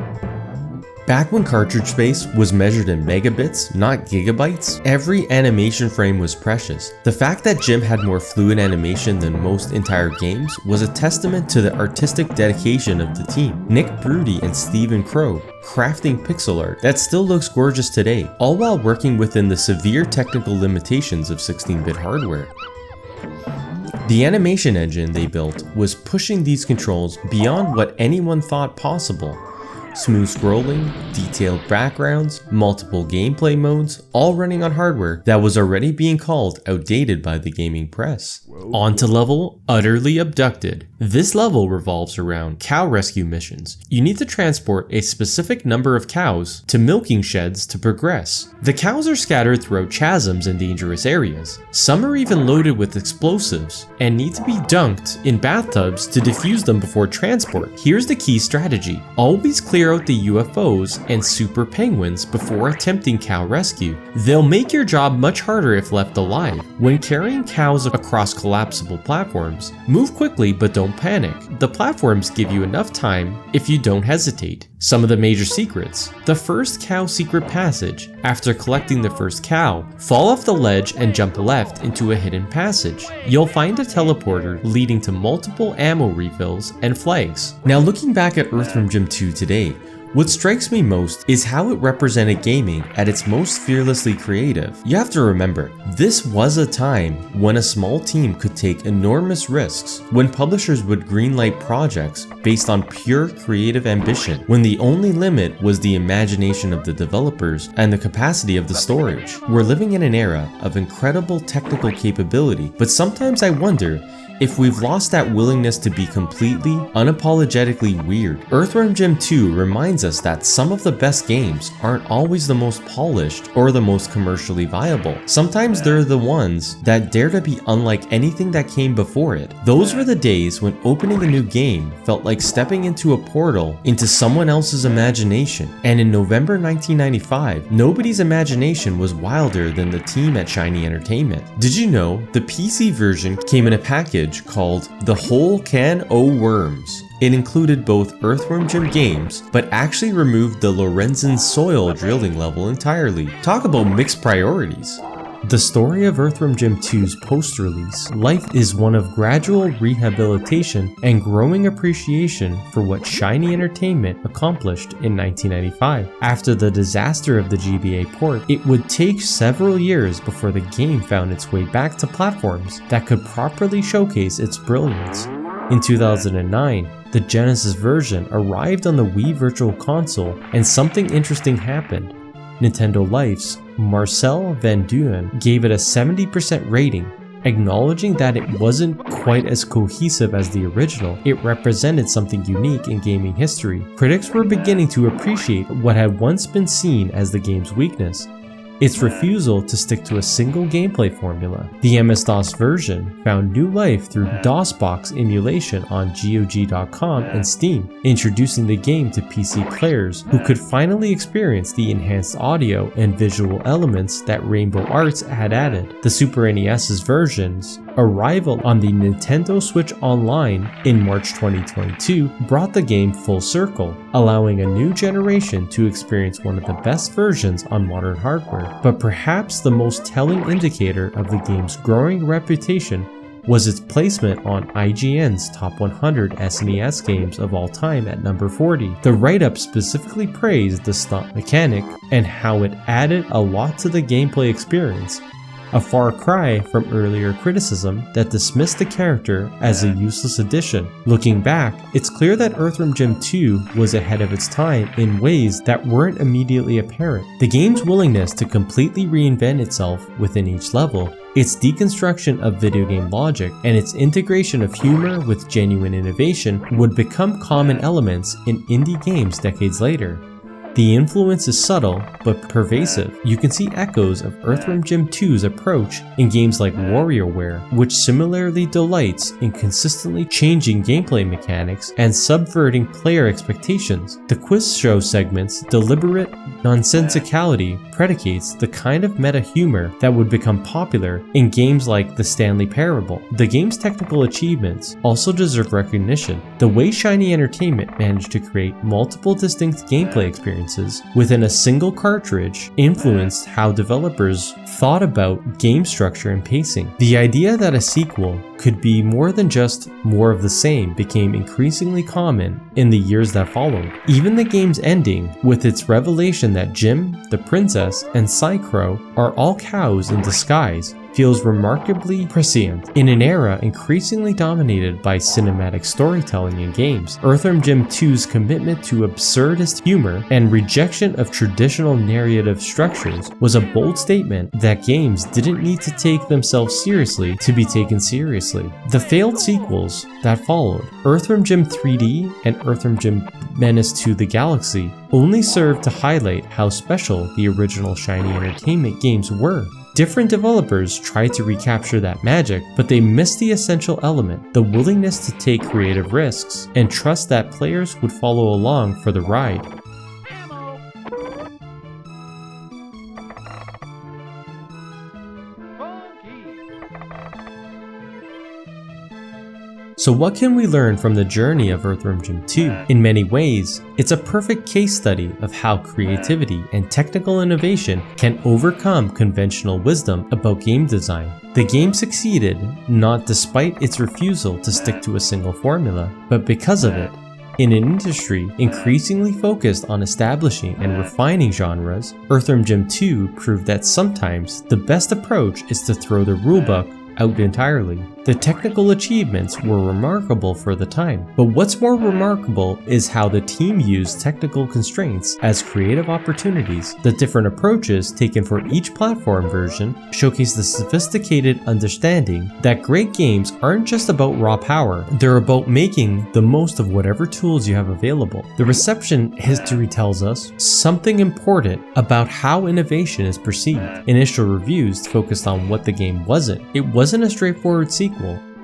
Speaker 1: Back when cartridge space was measured in megabits, not gigabytes, every animation frame was precious. The fact that Jim had more fluid animation than most entire games was a testament to the artistic dedication of the team. Nick Brody and Stephen Crow crafting pixel art that still looks gorgeous today, all while working within the severe technical limitations of 16-bit hardware. The animation engine they built was pushing these controls beyond what anyone thought possible. Smooth scrolling, detailed backgrounds, multiple gameplay modes, all running on hardware that was already being called outdated by the gaming press. On to level Udderly Abducted. This level revolves around cow rescue missions. You need to transport a specific number of cows to milking sheds to progress. The cows are scattered throughout chasms and dangerous areas. Some are even loaded with explosives and need to be dunked in bathtubs to defuse them before transport. Here's the key strategy. Always clear out the UFOs and super penguins before attempting cow rescue. They'll make your job much harder if left alive. When carrying cows across collapsible platforms, move quickly but don't panic. The platforms give you enough time if you don't hesitate. Some of the major secrets. The first cow secret passage. After collecting the first cow, fall off the ledge and jump left into a hidden passage. You'll find a teleporter leading to multiple ammo refills and flags. Now looking back at Earthworm Jim 2 today, what strikes me most is how it represented gaming at its most fearlessly creative. You have to remember, this was a time when a small team could take enormous risks, when publishers would greenlight projects based on pure creative ambition, when the only limit was the imagination of the developers and the capacity of the storage. We're living in an era of incredible technical capability, but sometimes I wonder if we've lost that willingness to be completely, unapologetically weird. Earthworm Jim 2 reminds us that some of the best games aren't always the most polished or the most commercially viable. Sometimes they're the ones that dare to be unlike anything that came before it. Those were the days when opening a new game felt like stepping into a portal into someone else's imagination. And in November 1995, nobody's imagination was wilder than the team at Shiny Entertainment. Did you know the PC version came in a package called The Whole Can O' Worms? It included both Earthworm Jim games, but actually removed the Lorenzen soil drilling level entirely. Talk about mixed priorities. The story of Earthworm Jim 2's post-release life is one of gradual rehabilitation and growing appreciation for what Shiny Entertainment accomplished in 1995. After the disaster of the GBA port, it would take several years before the game found its way back to platforms that could properly showcase its brilliance. In 2009, the Genesis version arrived on the Wii Virtual Console, and something interesting happened. Nintendo Life's Marcel Van Duyn gave it a 70% rating, acknowledging that it wasn't quite as cohesive as the original. It represented something unique in gaming history. Critics were beginning to appreciate what had once been seen as the game's weakness: its refusal to stick to a single gameplay formula. The MS-DOS version found new life through DOSBox emulation on GOG.com and Steam, introducing the game to PC players who could finally experience the enhanced audio and visual elements that Rainbow Arts had added. The Super NES's version's arrival on the Nintendo Switch Online in March 2022 brought the game full circle, allowing a new generation to experience one of the best versions on modern hardware. But perhaps the most telling indicator of the game's growing reputation was its placement on IGN's Top 100 SNES games of all time at number 40. The write-up specifically praised the Snott mechanic and how it added a lot to the gameplay experience, a far cry from earlier criticism that dismissed the character as a useless addition. Looking back, it's clear that Earthworm Jim 2 was ahead of its time in ways that weren't immediately apparent. The game's willingness to completely reinvent itself within each level, its deconstruction of video game logic, and its integration of humor with genuine innovation would become common elements in indie games decades later. The influence is subtle but pervasive. You can see echoes of Earthworm Jim 2's approach in games like WarioWare, which similarly delights in consistently changing gameplay mechanics and subverting player expectations. The quiz show segment's deliberate nonsensicality predicates the kind of meta humor that would become popular in games like The Stanley Parable. The game's technical achievements also deserve recognition. The way Shiny Entertainment managed to create multiple distinct gameplay experiences within a single cartridge influenced how developers thought about game structure and pacing. The idea that a sequel could be more than just more of the same became increasingly common in the years that followed. Even the game's ending, with its revelation that Jim, the princess, and Psychro are all cows in disguise, feels remarkably prescient. In an era increasingly dominated by cinematic storytelling in games, Earthworm Jim 2's commitment to absurdist humor and rejection of traditional narrative structures was a bold statement that games didn't need to take themselves seriously to be taken seriously. The failed sequels that followed, Earthworm Jim 3D and Earthworm Jim Menace to the Galaxy, only served to highlight how special the original Shiny Entertainment games were. Different developers tried to recapture that magic, but they missed the essential element, the willingness to take creative risks and trust that players would follow along for the ride.
Speaker 2: Ammo. Funky.
Speaker 1: So what can we learn from the journey of Earthworm Jim 2? In many ways, it's a perfect case study of how creativity and technical innovation can overcome conventional wisdom about game design. The game succeeded not despite its refusal to stick to a single formula, but because of it. In an industry increasingly focused on establishing and refining genres, Earthworm Jim 2 proved that sometimes the best approach is to throw the rulebook out entirely. The technical achievements were remarkable for the time, but what's more remarkable is how the team used technical constraints as creative opportunities. The different approaches taken for each platform version showcase the sophisticated understanding that great games aren't just about raw power, they're about making the most of whatever tools you have available. The reception history tells us something important about how innovation is perceived. Initial reviews focused on what the game wasn't. It wasn't a straightforward sequel.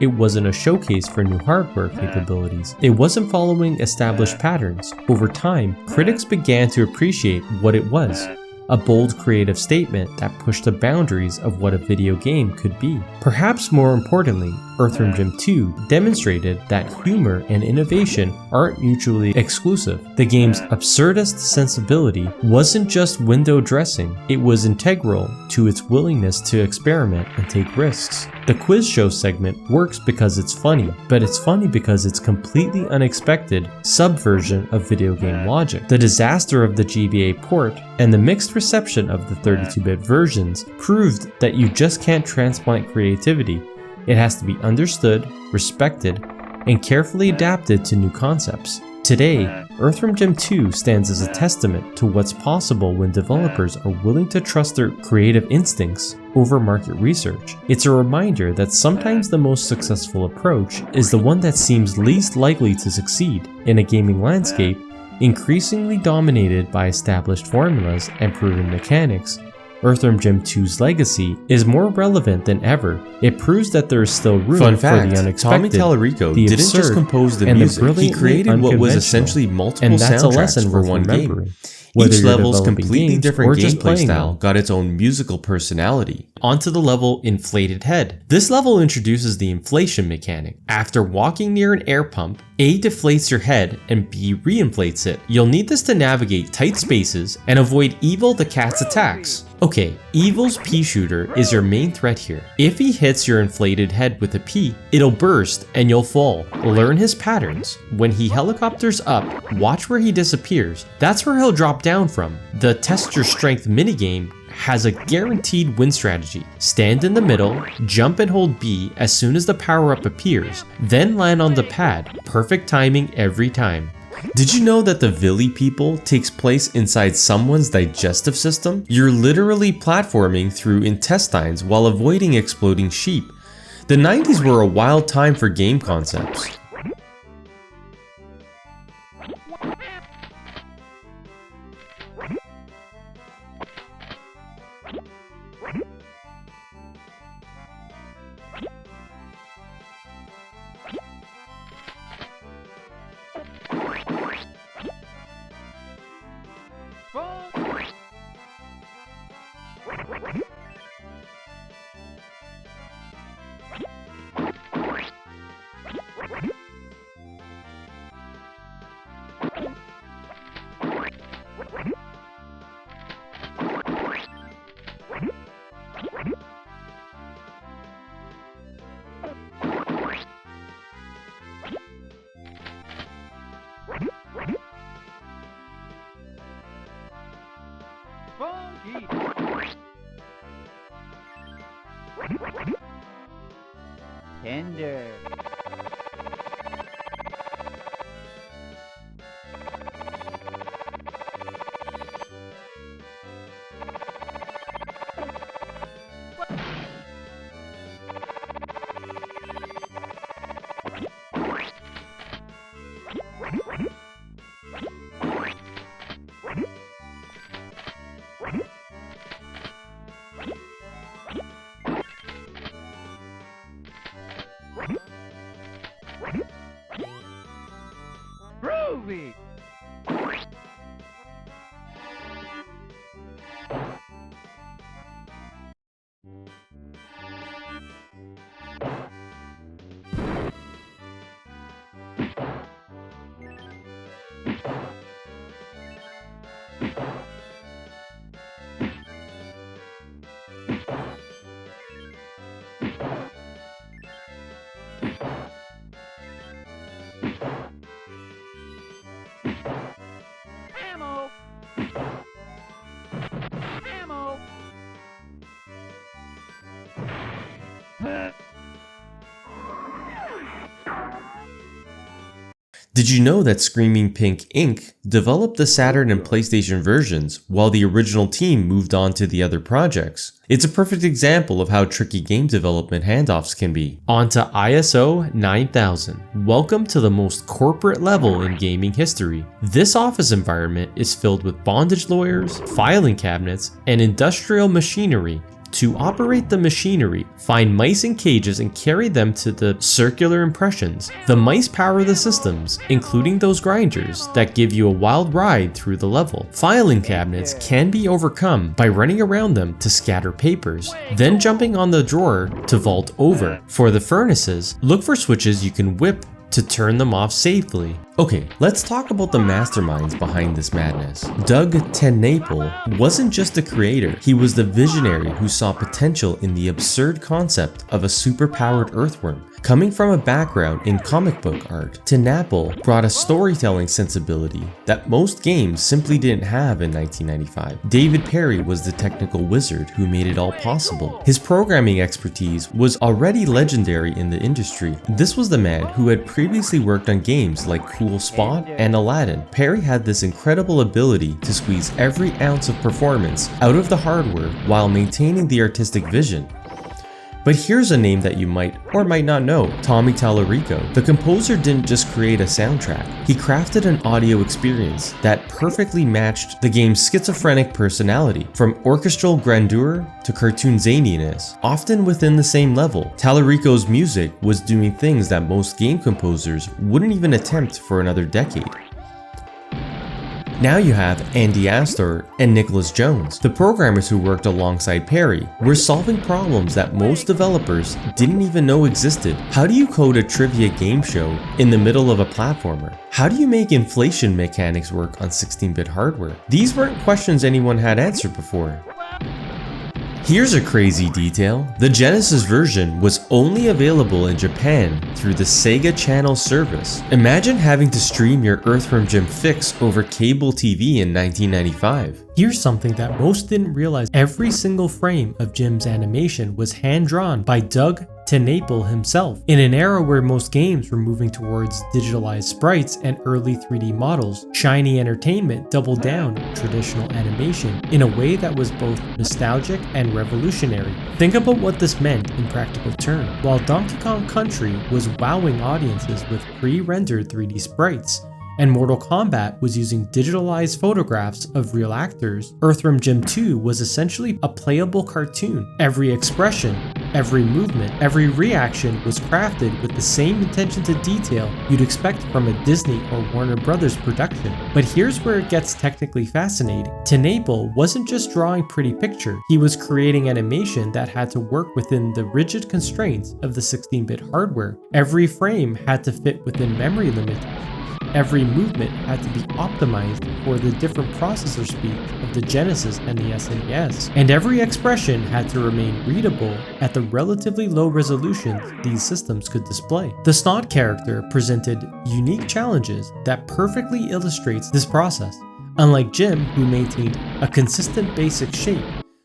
Speaker 1: It wasn't a showcase for new hardware capabilities. It wasn't following established patterns. Over time, critics began to appreciate what it was. A bold creative statement that pushed the boundaries of what a video game could be. Perhaps more importantly, Earthworm Jim 2 demonstrated that humor and innovation aren't mutually exclusive. The game's absurdist sensibility wasn't just window dressing, it was integral to its willingness to experiment and take risks. The quiz show segment works because it's funny, but it's funny because it's completely unexpected subversion of video game logic. The disaster of the GBA port and the mixed reception of the 32-bit versions proved that you just can't transplant creativity. It has to be understood, respected, and carefully adapted to new concepts. Today, Earthworm Jim 2 stands as a testament to what's possible when developers are willing to trust their creative instincts over market research. It's a reminder that sometimes the most successful approach is the one that seems least likely to succeed in a gaming landscape increasingly dominated by established formulas and proven mechanics. Earthworm Jim 2's legacy is more relevant than ever. It proves that there is still room
Speaker 3: Fun
Speaker 1: for
Speaker 3: fact,
Speaker 1: the unexpected,
Speaker 3: Tommy Tallarico
Speaker 1: the
Speaker 3: didn't just
Speaker 1: absurd,
Speaker 3: compose the
Speaker 1: and
Speaker 3: music, he
Speaker 1: brilliantly
Speaker 3: created what was
Speaker 1: unconventional.
Speaker 3: essentially multiple
Speaker 1: And that's a
Speaker 3: soundtracks
Speaker 1: lesson
Speaker 3: for
Speaker 1: worth
Speaker 3: one game.
Speaker 1: remembering. Whether
Speaker 3: Each
Speaker 1: you're
Speaker 3: level's
Speaker 1: developing
Speaker 3: completely
Speaker 1: games
Speaker 3: different
Speaker 1: or just
Speaker 3: gameplay
Speaker 1: playing
Speaker 3: style
Speaker 1: them.
Speaker 3: got its own musical personality.
Speaker 1: Onto the level Inflated Head. This level introduces the inflation mechanic. After walking near an air pump, A deflates your head and B reinflates it. You'll need this to navigate tight spaces and avoid Evil the cat's attacks. Okay, Evil's pea shooter is your main threat here. If he hits your inflated head with a pea, it'll burst and you'll fall. Learn his patterns. When he helicopters up, watch where he disappears. That's where he'll drop down from. The Test Your Strength minigame has a guaranteed win strategy. Stand in the middle, jump and hold B as soon as the power-up appears, then land on the pad. Perfect timing every time. Did you know that the Villi People takes place inside someone's digestive system? You're literally platforming through intestines while avoiding exploding sheep. The 90s were a wild time for game concepts.
Speaker 2: Fun. Commander. Groovy! Ammo! Ammo!
Speaker 3: Did you know that Screaming Pink Inc. developed the Saturn and PlayStation versions while the original team moved on to the other projects? It's a perfect example of how tricky game development handoffs can be.
Speaker 1: On to ISO 9000. Welcome to the most corporate level in gaming history. This office environment is filled with bondage lawyers, filing cabinets, and industrial machinery. To operate the machinery, find mice in cages and carry them to the circular impressions. The mice power the systems, including those grinders that give you a wild ride through the level. Filing cabinets can be overcome by running around them to scatter papers, then jumping on the drawer to vault over. For the furnaces, look for switches you can whip to turn them off safely.
Speaker 3: Okay, let's talk about the masterminds behind this madness. Doug TenNapel wasn't just a creator, he was the visionary who saw potential in the absurd concept of a superpowered earthworm. Coming from a background in comic book art, TenNapel brought a storytelling sensibility that most games simply didn't have in 1995. David Perry was the technical wizard who made it all possible. His programming expertise was already legendary in the industry. This was the man who had previously worked on games like Cool Spot and Aladdin. Perry had this incredible ability to squeeze every ounce of performance out of the hardware while maintaining the artistic vision. But here's a name that you might or might not know, Tommy Tallarico. The composer didn't just create a soundtrack, he crafted an audio experience that perfectly matched the game's schizophrenic personality, from orchestral grandeur to cartoon zaniness, often within the same level. Tallarico's music was doing things that most game composers wouldn't even attempt for another decade. Now you have Andy Astor and Nicholas Jones. The programmers who worked alongside Perry were solving problems that most developers didn't even know existed. How do you code a trivia game show in the middle of a platformer? How do you make inflation mechanics work on 16-bit hardware? These weren't questions anyone had answered before. Here's a crazy detail. The Genesis version was only available in Japan through the Sega Channel service. Imagine having to stream your Earthworm Jim fix over cable TV in 1995.
Speaker 1: Here's something that most didn't realize. Every single frame of Jim's animation was hand-drawn by Doug TenNapel himself. In an era where most games were moving towards digitalized sprites and early 3D models, Shiny Entertainment doubled down on traditional animation in a way that was both nostalgic and revolutionary. Think about what this meant in practical terms. While Donkey Kong Country was wowing audiences with pre-rendered 3D sprites, and Mortal Kombat was using digitalized photographs of real actors, Earthworm Jim 2 was essentially a playable cartoon. Every expression, every movement, every reaction was crafted with the same attention to detail you'd expect from a Disney or Warner Brothers production. But here's where it gets technically fascinating. TenNapel wasn't just drawing pretty pictures, he was creating animation that had to work within the rigid constraints of the 16-bit hardware. Every frame had to fit within memory limitations. Every movement had to be optimized for the different processor speeds of the Genesis and the SNES, and every expression had to remain readable at the relatively low resolutions these systems could display. The Snott character presented unique challenges that perfectly illustrates this process. Unlike Jim, who maintained a consistent basic shape,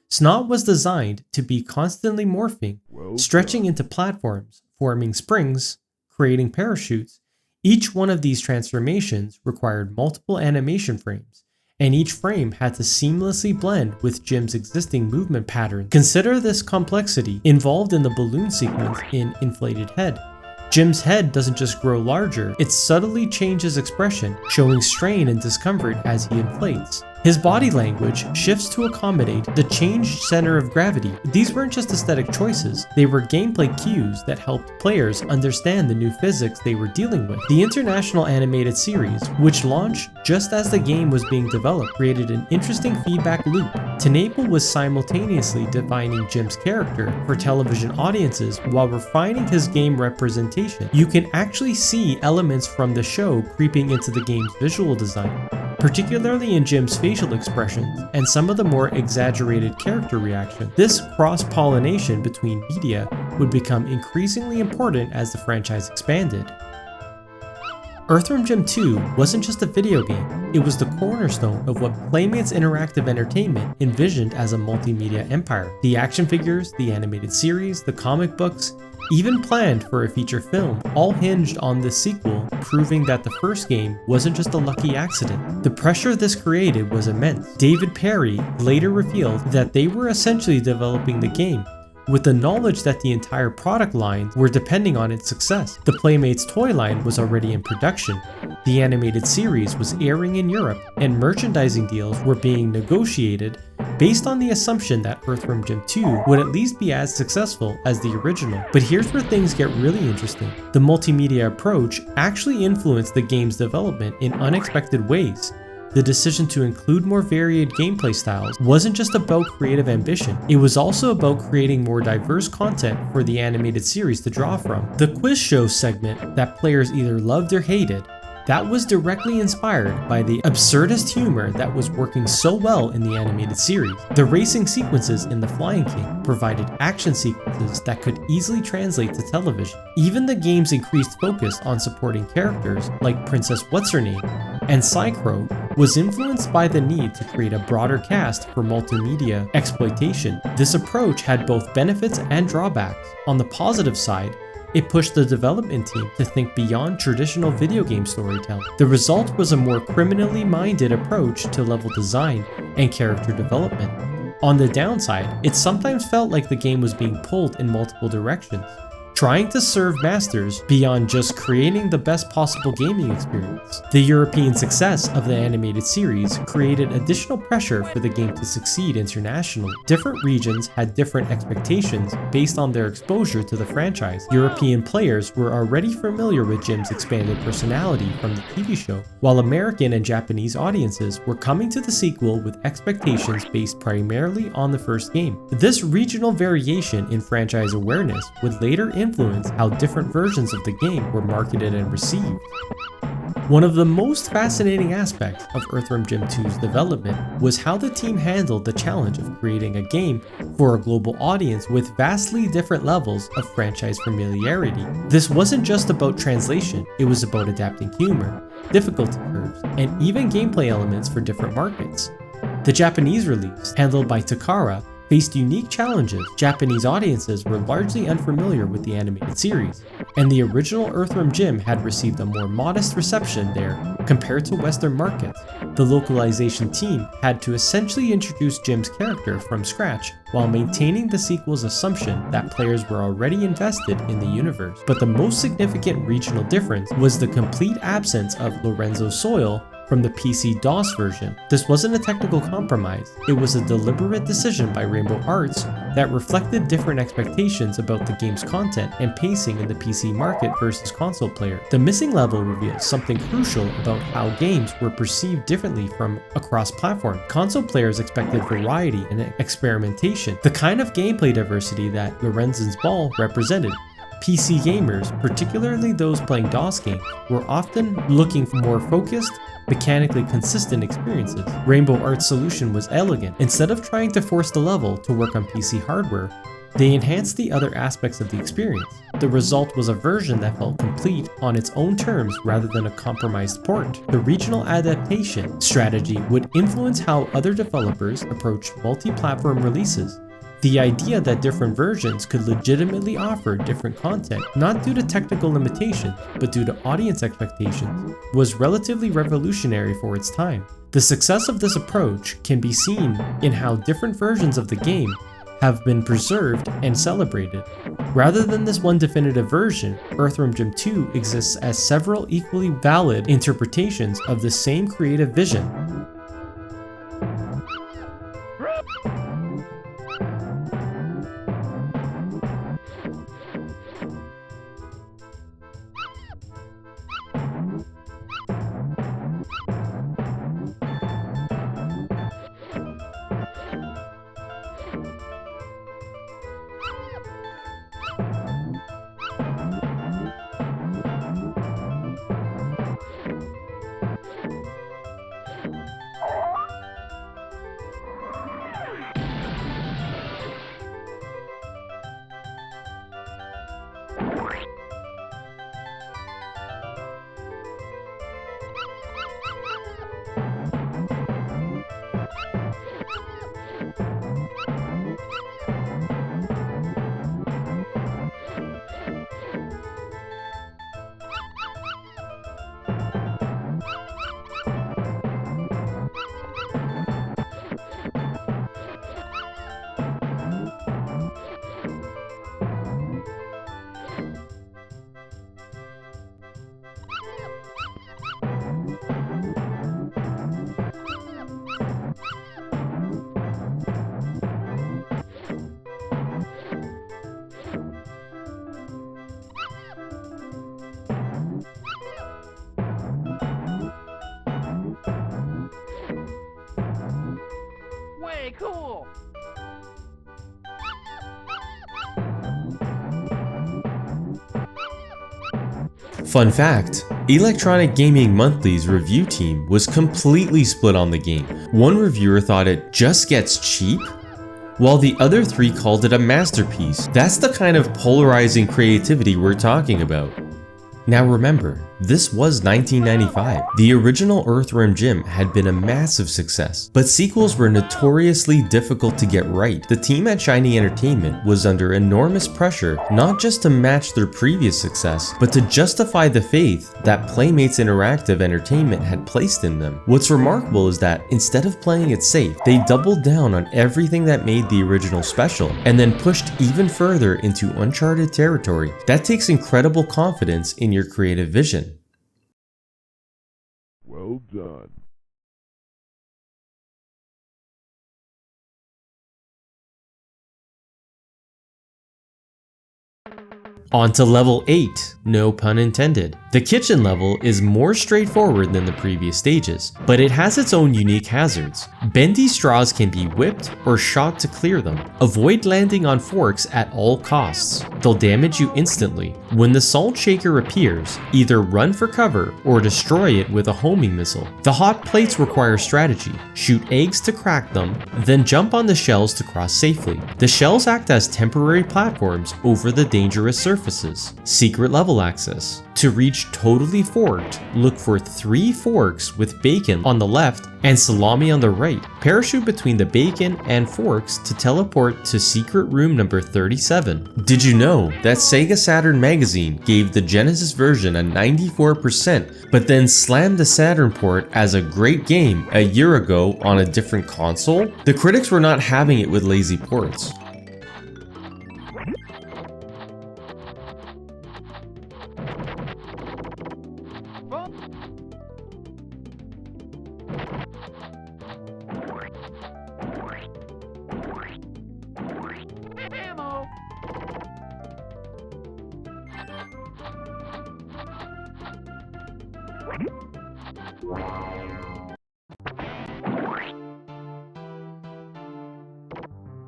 Speaker 1: Snott was designed to be constantly morphing, stretching into platforms, forming springs, creating parachutes. Each one of these transformations required multiple animation frames, and each frame had to seamlessly blend with Jim's existing movement patterns. Consider this complexity involved in the balloon sequence in Inflated Head. Jim's head doesn't just grow larger, it subtly changes expression, showing strain and discomfort as he inflates. His body language shifts to accommodate the changed center of gravity. These weren't just aesthetic choices, they were gameplay cues that helped players understand the new physics they were dealing with. The international animated series, which launched just as the game was being developed, created an interesting feedback loop. Tangerines was simultaneously defining Jim's character for television audiences while refining his game representation. You can actually see elements from the show creeping into the game's visual design, particularly in Jim's facial expressions and some of the more exaggerated character reactions. This cross-pollination between media would become increasingly important as the franchise expanded. Earthworm Jim 2 wasn't just a video game, it was the cornerstone of what Playmates Interactive Entertainment envisioned as a multimedia empire. The action figures, the animated series, the comic books, even planned for a feature film, all hinged on this sequel, proving that the first game wasn't just a lucky accident. The pressure this created was immense. David Perry later revealed that they were essentially developing the game with the knowledge that the entire product line were depending on its success. The Playmates toy line was already in production, the animated series was airing in Europe, and merchandising deals were being negotiated based on the assumption that Earthworm Jim 2 would at least be as successful as the original. But here's where things get really interesting. The multimedia approach actually influenced the game's development in unexpected ways. The decision to include more varied gameplay styles wasn't just about creative ambition, it was also about creating more diverse content for the animated series to draw from. The quiz show segment that players either loved or hated, that was directly inspired by the absurdist humor that was working so well in the animated series. The racing sequences in the Flyin King provided action sequences that could easily translate to television. Even the game's increased focus on supporting characters like Princess What's-Her-Name and Psychro was influenced by the need to create a broader cast for multimedia exploitation. This approach had both benefits and drawbacks. On the positive side, it pushed the development team to think beyond traditional video game storytelling. The result was a more criminally minded approach to level design and character development. On the downside, it sometimes felt like the game was being pulled in multiple directions, trying to serve masters beyond just creating the best possible gaming experience. The European success of the animated series created additional pressure for the game to succeed internationally. Different regions had different expectations based on their exposure to the franchise. European players were already familiar with Jim's expanded personality from the TV show, while American and Japanese audiences were coming to the sequel with expectations based primarily on the first game. This regional variation in franchise awareness would later influence how different versions of the game were marketed and received. One of the most fascinating aspects of Earthworm Jim 2's development was how the team handled the challenge of creating a game for a global audience with vastly different levels of franchise familiarity. This wasn't just about translation, it was about adapting humor, difficulty curves, and even gameplay elements for different markets. The Japanese release, handled by Takara, faced unique challenges. Japanese audiences were largely unfamiliar with the animated series, and the original Earthworm Jim had received a more modest reception there compared to Western markets. The localization team had to essentially introduce Jim's character from scratch while maintaining the sequel's assumption that players were already invested in the universe. But the most significant regional difference was the complete absence of Lorenzo soil from the PC DOS version. This wasn't a technical compromise, it was a deliberate decision by Rainbow Arts that reflected different expectations about the game's content and pacing in the PC market versus console players. The missing level reveals something crucial about how games were perceived differently from across platforms. Console players expected variety and experimentation, the kind of gameplay diversity that Lorenzen's ball represented. PC gamers, particularly those playing DOS games, were often looking for more focused, mechanically consistent experiences. Rainbow Arts' solution was elegant. Instead of trying to force the level to work on PC hardware, they enhanced the other aspects of the experience. The result was a version that felt complete on its own terms rather than a compromised port. The regional adaptation strategy would influence how other developers approached multi-platform releases. The idea that different versions could legitimately offer different content, not due to technical limitations, but due to audience expectations, was relatively revolutionary for its time. The success of this approach can be seen in how different versions of the game have been preserved and celebrated. Rather than this one definitive version, Earthworm Jim 2 exists as several equally valid interpretations of the same creative vision.
Speaker 2: Way cool!
Speaker 3: Fun fact, Electronic Gaming Monthly's review team was completely split on the game. One reviewer thought it just gets cheap, while the other three called it a masterpiece. That's the kind of polarizing creativity we're talking about. Now remember, this was 1995. The original Earthworm Jim had been a massive success, but sequels were notoriously difficult to get right. The team at Shiny Entertainment was under enormous pressure, not just to match their previous success, but to justify the faith that Playmates Interactive Entertainment had placed in them. What's remarkable is that instead of playing it safe, they doubled down on everything that made the original special, and then pushed even further into uncharted territory. That takes incredible confidence in your creative vision.
Speaker 4: Well done.
Speaker 3: On to level 8, no pun intended. The kitchen level is more straightforward than the previous stages, but it has its own unique hazards. Bendy straws can be whipped or shot to clear them. Avoid landing on forks at all costs. They'll damage you instantly. When the salt shaker appears, either run for cover or destroy it with a homing missile. The hot plates require strategy. Shoot eggs to crack them, then jump on the shells to cross safely. The shells act as temporary platforms over the dangerous surfaces. Secret level access. To reach totally forked, look for 3 forks with bacon on the left and salami on the right. Parachute between the bacon and forks to teleport to secret room number 37. Did you know that Sega Saturn magazine gave the Genesis version a 94%, but then slammed the Saturn port as a great game a year ago on a different console? The critics were not having it with lazy ports.
Speaker 2: Ammo!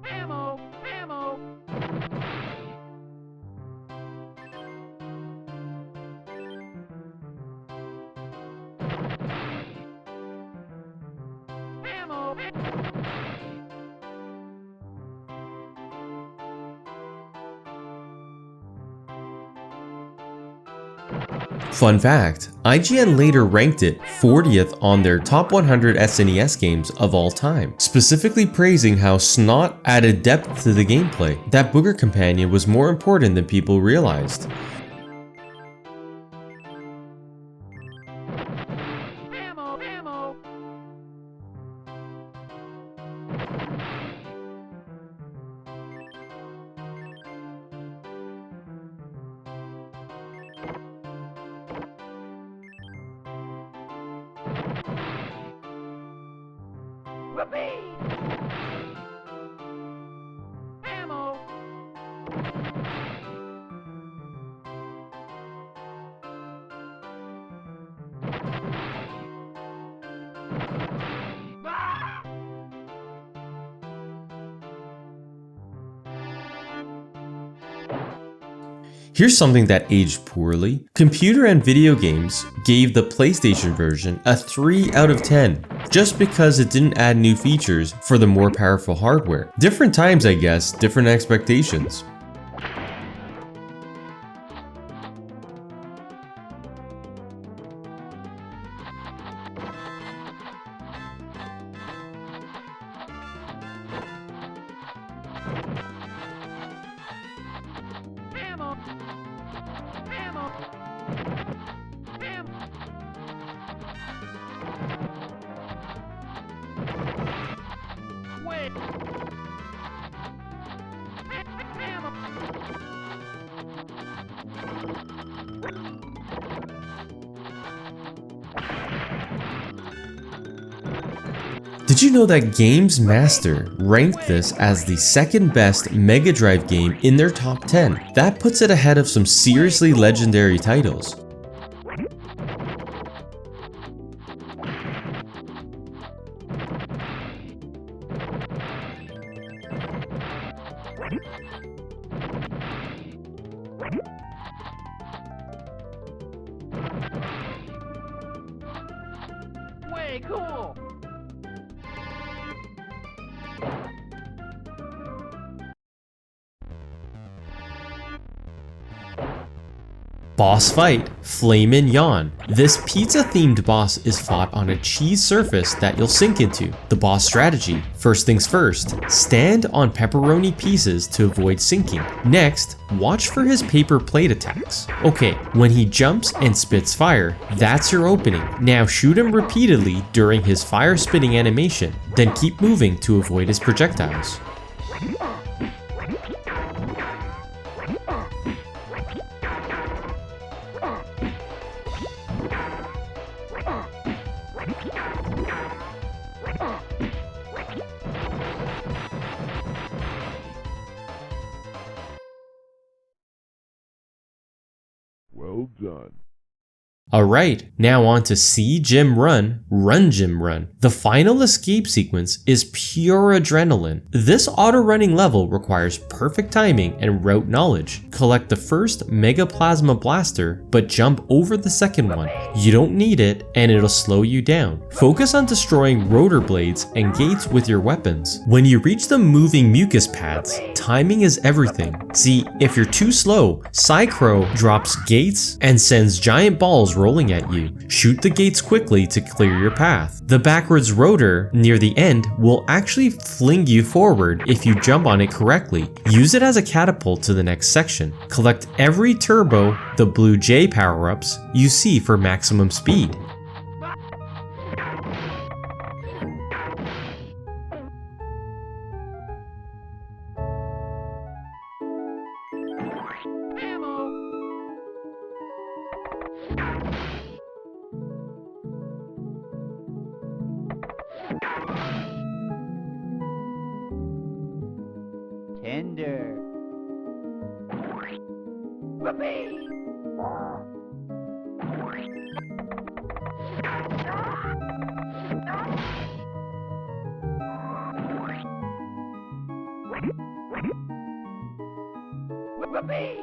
Speaker 2: Ammo! Ammo! Ammo!
Speaker 3: Fun fact, IGN later ranked it 40th on their top 100 SNES games of all time, specifically praising how Snott added depth to the gameplay. That booger companion was more important than people realized.
Speaker 2: Ammo, ammo. Whoopee! Ammo. Ah!
Speaker 3: Here's something that aged poorly. Computer and video games gave the PlayStation version a 3 out of 10, just because it didn't add new features for the more powerful hardware. Different times, I guess, different expectations.
Speaker 2: Ammo. Ammo. Ammo. Wait. Ammo.
Speaker 3: Did you know that Games Master ranked this as the second best Mega Drive game in their top 10? That puts it ahead of some seriously legendary titles.
Speaker 2: Way cool.
Speaker 3: Boss fight, Flamin Yawn. This pizza-themed boss is fought on a cheese surface that you'll sink into. The boss strategy: first things first, stand on pepperoni pieces to avoid sinking. Next, watch for his paper plate attacks. Okay, when he jumps and spits fire, that's your opening. Now shoot him repeatedly during his fire spitting animation, then keep moving to avoid his projectiles.
Speaker 4: Well done.
Speaker 3: Alright, now on to See Jim Run, Run Jim Run. The final escape sequence is pure adrenaline. This auto-running level requires perfect timing and route knowledge. Collect the first Mega Plasma Blaster, but jump over the second one. You don't need it, and it'll slow you down. Focus on destroying rotor blades and gates with your weapons. When you reach the moving mucus pads, timing is everything. See, if you're too slow, Psychro drops gates and sends giant balls rolling at you. Shoot the gates quickly to clear your path. The backwards rotor near the end will actually fling you forward if you jump on it correctly. Use it as a catapult to the next section. Collect every turbo, the blue J power-ups, you see for maximum speed.
Speaker 2: Tender. Whoopee! Whoopee!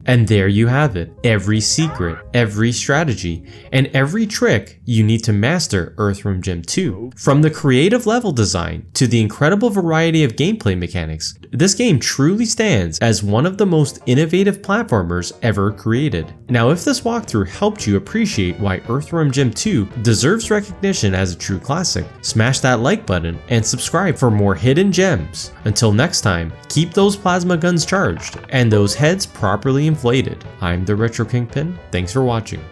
Speaker 1: And there you have it, every secret, every strategy, and every trick you need to master Earthworm Jim 2. From the creative level design to the incredible variety of gameplay mechanics, this game truly stands as one of the most innovative platformers ever created. Now, if this walkthrough helped you appreciate why Earthworm Jim 2 deserves recognition as a true classic, smash that like button and subscribe for more hidden gems. Until next time, keep those plasma guns charged and those heads properly inflated. I'm the Retro Kingpin, thanks for watching.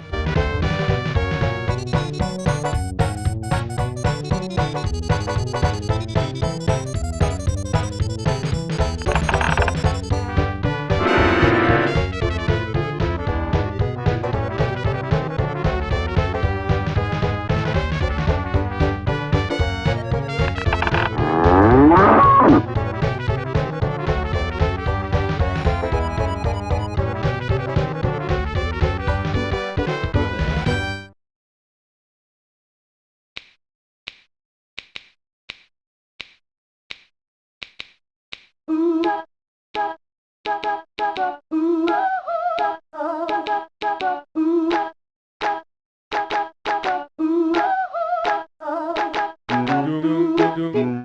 Speaker 2: Ooh.